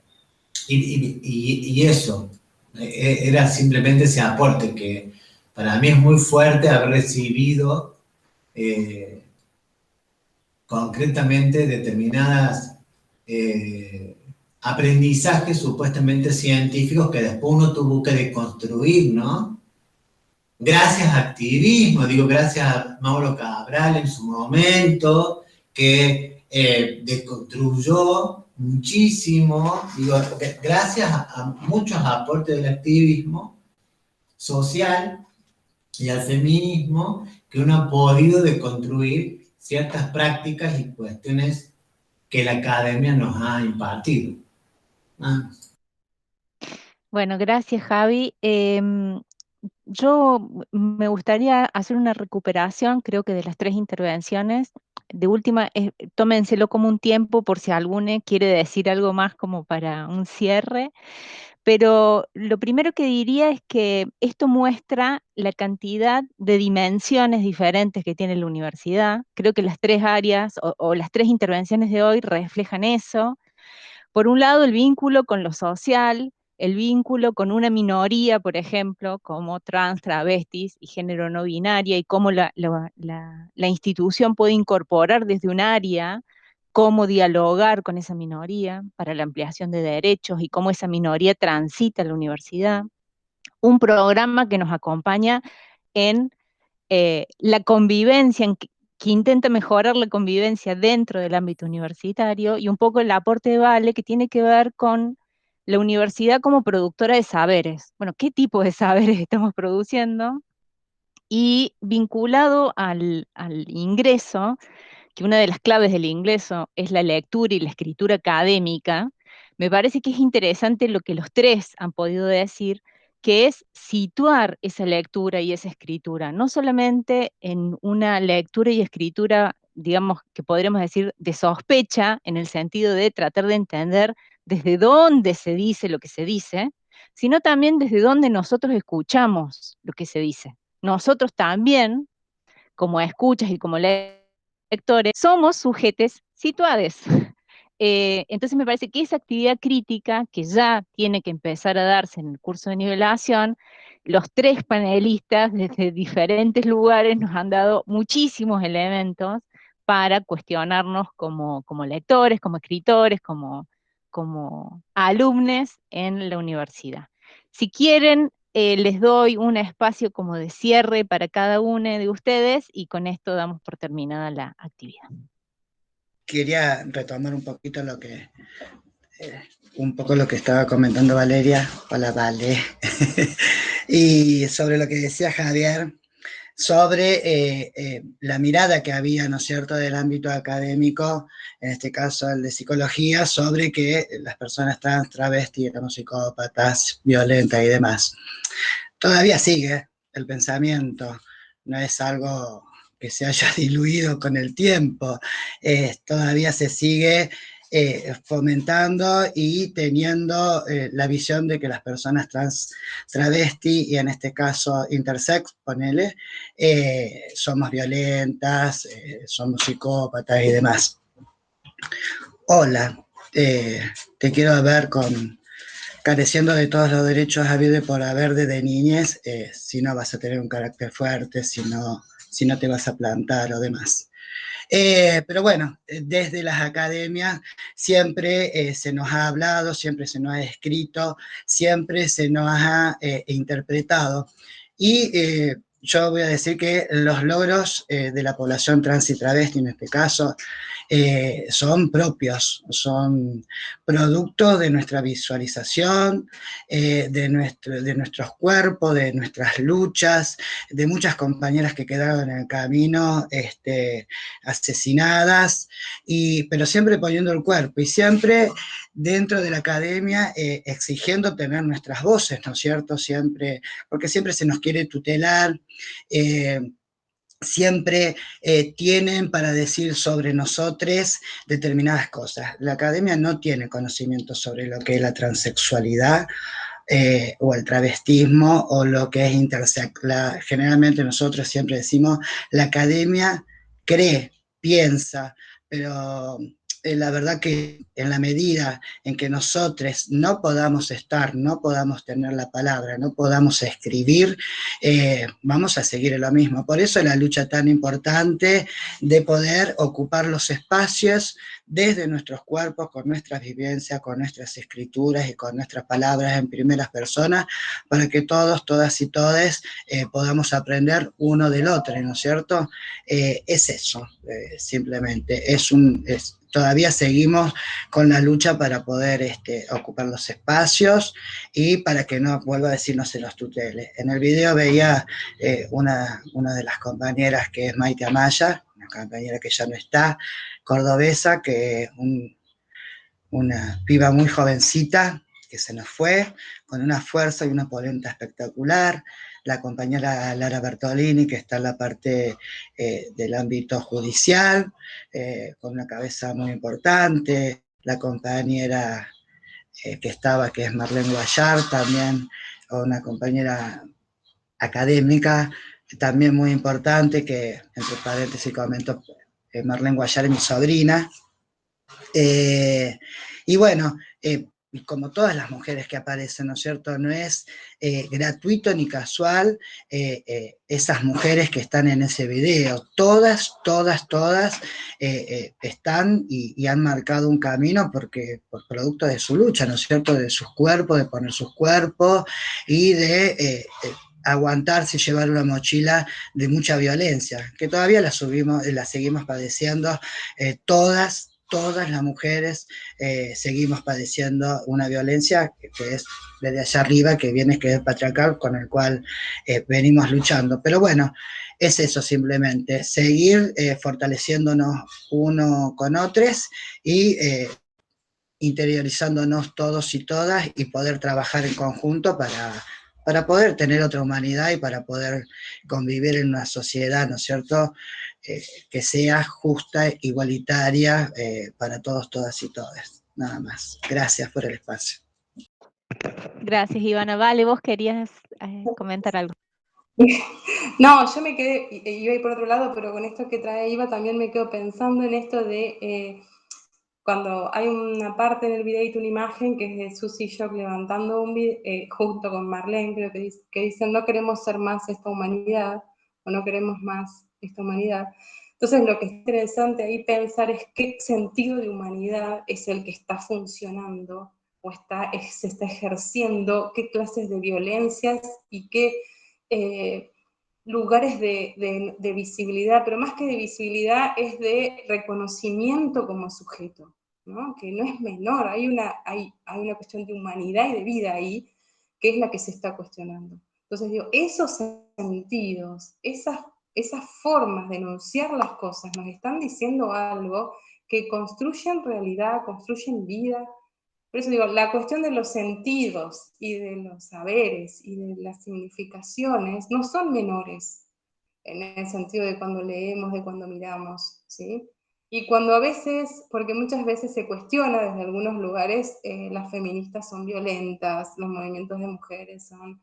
y eso, era simplemente ese aporte que para mí es muy fuerte haber recibido concretamente determinadas aprendizajes supuestamente científicos que después uno tuvo que deconstruir, ¿no? Gracias a activismo, gracias a Mauro Cabral en su momento, que deconstruyó muchísimo, gracias a muchos aportes del activismo social y al feminismo, que uno ha podido deconstruir ciertas prácticas y cuestiones que la academia nos ha impartido. Bueno, gracias, Javi. Yo me gustaría hacer una recuperación, creo que de las 3 intervenciones. De última, tómenselo como un tiempo por si alguno quiere decir algo más como para un cierre. Pero lo primero que diría es que esto muestra la cantidad de dimensiones diferentes que tiene la universidad. Creo que las 3 áreas o las 3 intervenciones de hoy reflejan eso. Por un lado, el vínculo con lo social, el vínculo con una minoría, por ejemplo, como trans, travestis y género no binaria, y cómo la institución puede incorporar desde un área cómo dialogar con esa minoría para la ampliación de derechos y cómo esa minoría transita a la universidad. Un programa que nos acompaña en la convivencia, que intenta mejorar la convivencia dentro del ámbito universitario, y un poco el aporte de Vale, que tiene que ver con la universidad como productora de saberes. Bueno, ¿qué tipo de saberes estamos produciendo? Y vinculado al ingreso, que una de las claves del ingreso es la lectura y la escritura académica, me parece que es interesante lo que los 3 han podido decir, que es situar esa lectura y esa escritura, no solamente en una lectura y escritura, digamos, que podríamos decir de sospecha, en el sentido de tratar de entender desde dónde se dice lo que se dice, sino también desde dónde nosotros escuchamos lo que se dice. Nosotros también, como escuchas y como lectores, somos sujetos situados. Entonces me parece que esa actividad crítica, que ya tiene que empezar a darse en el curso de nivelación, los 3 panelistas desde diferentes lugares nos han dado muchísimos elementos para cuestionarnos como lectores, como escritores, como alumnos en la universidad. Si quieren, les doy un espacio como de cierre para cada uno de ustedes, y con esto damos por terminada la actividad. Quería retomar un poquito lo que estaba comentando Valeria. Hola, Vale. Y sobre lo que decía Javier, sobre la mirada que había, ¿no es cierto?, del ámbito académico, en este caso el de psicología, sobre que las personas trans, travestis, psicópatas, violentas y demás. Todavía sigue el pensamiento, no es algo que se haya diluido con el tiempo, todavía se sigue fomentando y teniendo la visión de que las personas trans, travesti y en este caso intersex, ponele, somos violentas, somos psicópatas y demás. Hola, te quiero ver con careciendo de todos los derechos habidos por haber desde niñez, si no vas a tener un carácter fuerte, si no te vas a plantar o demás. Pero bueno, desde las academias siempre se nos ha hablado, siempre se nos ha escrito, siempre se nos ha interpretado. Y yo voy a decir que los logros de la población trans y travesti, en este caso, son propios, son producto de nuestra visualización, de nuestros cuerpos, de nuestras luchas, de muchas compañeras que quedaron en el camino asesinadas, pero siempre poniendo el cuerpo y siempre dentro de la academia exigiendo tener nuestras voces, ¿no es cierto? Siempre, porque siempre se nos quiere tutelar, siempre tienen para decir sobre nosotros determinadas cosas. La academia no tiene conocimiento sobre lo que es la transexualidad o el travestismo o lo que es intersex. Generalmente nosotros siempre decimos, la academia cree, piensa, pero la verdad que en la medida en que nosotros no podamos estar, no podamos tener la palabra, no podamos escribir, vamos a seguir en lo mismo. Por eso la lucha tan importante de poder ocupar los espacios desde nuestros cuerpos, con nuestras vivencias, con nuestras escrituras y con nuestras palabras en primeras personas, para que todos, todas y todes podamos aprender uno del otro, ¿no es cierto? Es eso, simplemente, todavía seguimos con la lucha para poder ocupar los espacios y para que no, vuelvo a decir, no se los tutele. En el video veía una de las compañeras que es Maite Amaya, una compañera que ya no está, cordobesa, que una piba muy jovencita que se nos fue, con una fuerza y una polenta espectacular. La compañera Lara Bertolini, que está en la parte del ámbito judicial, con una cabeza muy importante. La compañera que es Marlene Guayar, también una compañera académica, también muy importante, que entre paréntesis comento, Marlene Guayar es mi sobrina. Y bueno, como todas las mujeres que aparecen, ¿no es cierto? No es gratuito ni casual esas mujeres que están en ese video. Todas están y han marcado un camino por producto de su lucha, ¿no es cierto? De sus cuerpos, de poner sus cuerpos y de aguantarse y llevar una mochila de mucha violencia, que todavía la seguimos padeciendo todas las mujeres seguimos padeciendo una violencia que es desde allá arriba, que es el patriarcal con el cual venimos luchando. Pero bueno, es eso simplemente, seguir fortaleciéndonos uno con otros y interiorizándonos todos y todas y poder trabajar en conjunto para poder tener otra humanidad y para poder convivir en una sociedad, ¿no es cierto?, que sea justa, igualitaria para todos, todas y todes. Nada más. Gracias por el espacio. Gracias, Ivana. Vale, vos querías comentar algo. No, yo me quedé, iba a ir por otro lado, pero con esto que trae Iva también me quedo pensando en esto de cuando hay una parte en el videito, una imagen que es de Susie Shock levantando un video, junto con Marlene, creo que dicen, no queremos ser más esta humanidad, o no queremos más esta humanidad. Entonces lo que es interesante ahí pensar es qué sentido de humanidad es el que está funcionando, o se está ejerciendo, qué clases de violencias y qué lugares de visibilidad, pero más que de visibilidad es de reconocimiento como sujeto, ¿no? Que no es menor, hay una cuestión de humanidad y de vida ahí, que es la que se está cuestionando. Entonces digo, esos sentidos, esas formas de enunciar las cosas nos están diciendo algo que construyen realidad, construyen vida. Por eso digo, la cuestión de los sentidos y de los saberes y de las significaciones no son menores en el sentido de cuando leemos, de cuando miramos, ¿sí? Y cuando a veces, porque muchas veces se cuestiona desde algunos lugares, las feministas son violentas, los movimientos de mujeres son...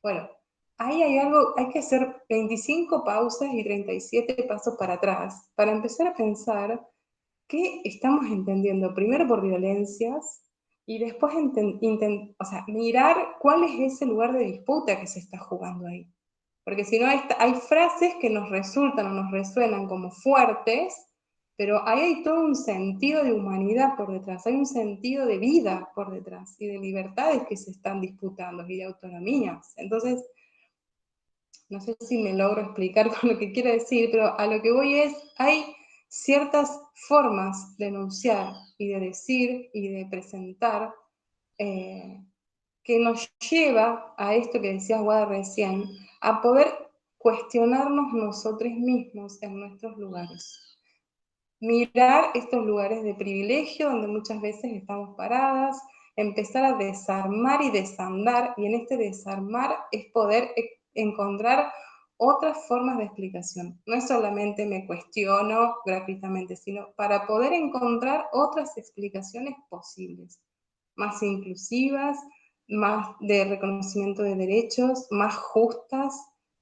Bueno, ahí hay algo, hay que hacer 25 pausas y 37 pasos para atrás, para empezar a pensar qué estamos entendiendo, primero por violencias, y después o sea, mirar cuál es ese lugar de disputa que se está jugando ahí. Porque si no, hay frases que nos resultan o nos resuenan como fuertes, pero ahí hay todo un sentido de humanidad por detrás, hay un sentido de vida por detrás, y de libertades que se están disputando, y de autonomías. Entonces, no sé si me logro explicar con lo que quiero decir, pero a lo que voy es, hay ciertas formas de enunciar, y de decir, y de presentar, que nos lleva a esto que decías, Guada, recién, a poder cuestionarnos nosotros mismos en nuestros lugares. Mirar estos lugares de privilegio donde muchas veces estamos paradas, empezar a desarmar y desandar, y en este desarmar es poder encontrar otras formas de explicación. No es solamente me cuestiono gratuitamente, sino para poder encontrar otras explicaciones posibles, más inclusivas, más de reconocimiento de derechos, más justas,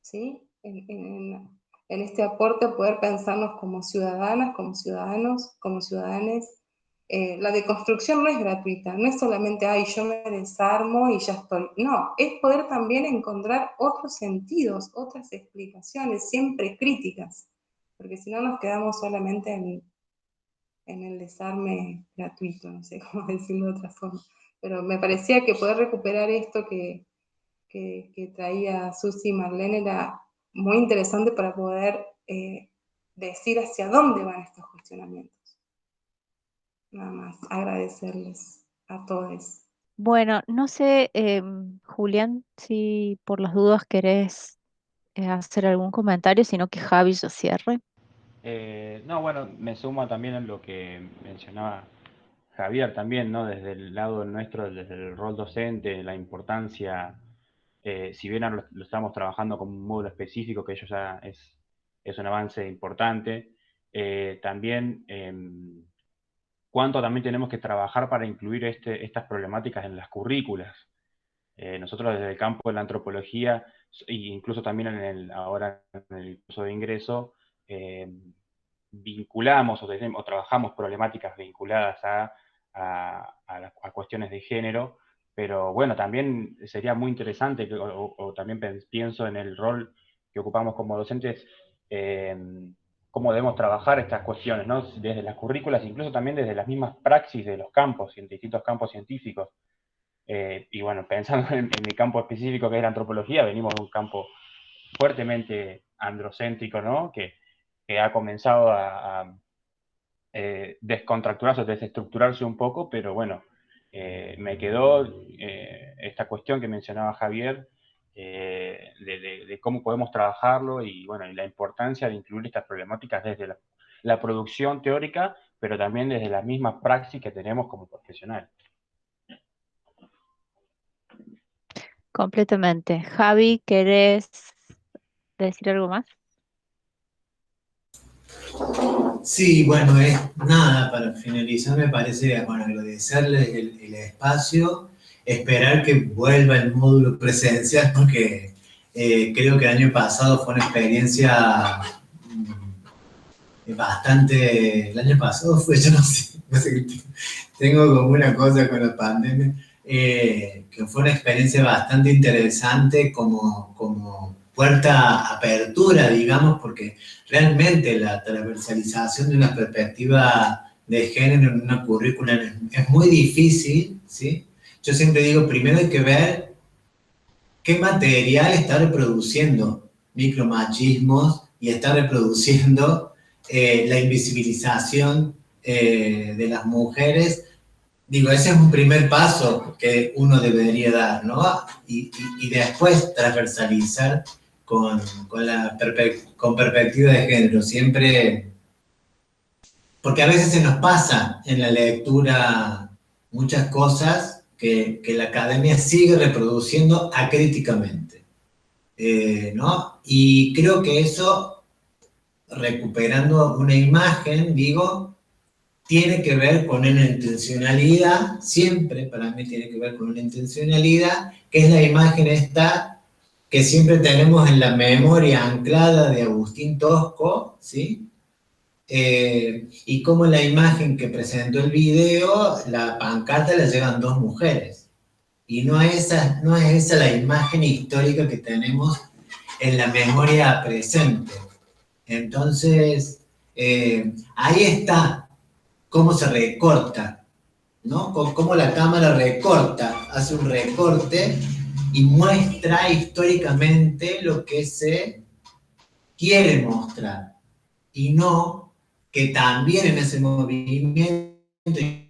¿sí? En este aporte a poder pensarnos como ciudadanas, como ciudadanos, como ciudadanes. La deconstrucción no es gratuita, no es solamente, ay, yo me desarmo y ya estoy. No, es poder también encontrar otros sentidos, otras explicaciones, siempre críticas, porque si no nos quedamos solamente en el desarme gratuito, no sé cómo decirlo de otra forma. Pero me parecía que poder recuperar esto que traía Susi y Marlene era muy interesante para poder decir hacia dónde van estos cuestionamientos. Nada más, agradecerles a todos. Bueno, no sé, Julián, si por las dudas querés hacer algún comentario, sino que Javi ya cierre. No, bueno, me sumo también en lo que mencionaba Javier también, ¿no? Desde el lado nuestro, desde el rol docente, la importancia, si bien ahora lo estamos trabajando como un módulo específico, que eso ya es un avance importante, también cuánto también tenemos que trabajar para incluir estas problemáticas en las currículas. Nosotros desde el campo de la antropología, e incluso también ahora en el curso de ingreso, vinculamos o trabajamos problemáticas vinculadas a cuestiones de género, pero bueno, también sería muy interesante, o también pienso en el rol que ocupamos como docentes, cómo debemos trabajar estas cuestiones, ¿no? Desde las currículas, incluso también desde las mismas praxis de los campos, en distintos campos científicos. Y bueno, pensando en mi campo específico, que es la antropología, venimos de un campo fuertemente androcéntrico, ¿no? Que ha comenzado a descontracturarse, desestructurarse un poco, pero bueno, me quedó esta cuestión que mencionaba Javier, de cómo podemos trabajarlo, y bueno, y la importancia de incluir estas problemáticas desde la producción teórica, pero también desde la misma praxis que tenemos como profesionales. Completamente. Javi, ¿querés decir algo más? Sí, bueno, nada, para finalizar me parece, bueno, agradecerles el espacio, esperar que vuelva el módulo presencial, porque creo que el año pasado fue una experiencia bastante, el año pasado fue, yo no sé, tengo como una cosa con la pandemia, que fue una experiencia bastante interesante como puerta apertura, digamos, porque realmente la transversalización de una perspectiva de género en una currícula es muy difícil, ¿sí? Yo siempre digo, primero hay que ver qué material está reproduciendo micromachismos y está reproduciendo la invisibilización de las mujeres. Digo, ese es un primer paso que uno debería dar, ¿no? Y después transversalizar con perspectiva de género, siempre, porque a veces se nos pasa en la lectura muchas cosas que la academia sigue reproduciendo acríticamente, ¿no? Y creo que eso, recuperando una imagen, digo, tiene que ver con una intencionalidad, siempre para mí tiene que ver con una intencionalidad, que es la imagen esta que siempre tenemos en la memoria anclada de Agustín Tosco, ¿sí? y como en la imagen que presentó el video, la pancarta la llevan 2 mujeres. Y no es esa la imagen histórica que tenemos en la memoria presente. Entonces, ahí está cómo se recorta, ¿no? Cómo la cámara recorta, hace un recorte y muestra históricamente lo que se quiere mostrar. Y no que también en ese movimiento y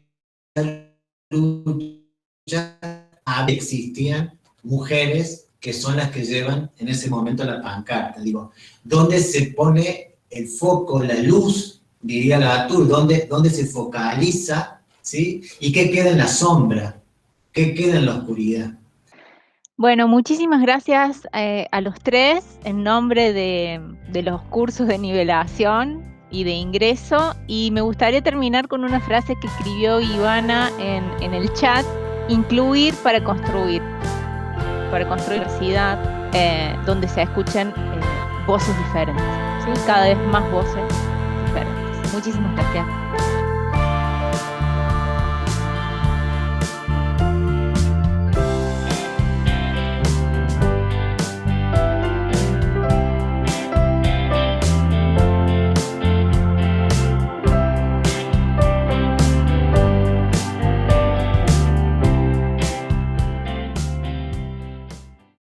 lucha existían mujeres que son las que llevan en ese momento la pancarta. Digo, ¿dónde se pone el foco, la luz, diría Latour, dónde se focaliza, ¿sí? ¿Y qué queda en la sombra? ¿Qué queda en la oscuridad? Bueno, muchísimas gracias a los 3 en nombre de los cursos de nivelación y de ingreso, y me gustaría terminar con una frase que escribió Ivana en el chat: incluir para construir diversidad, donde se escuchen voces diferentes, ¿sí? Cada vez más voces diferentes. Muchísimas gracias.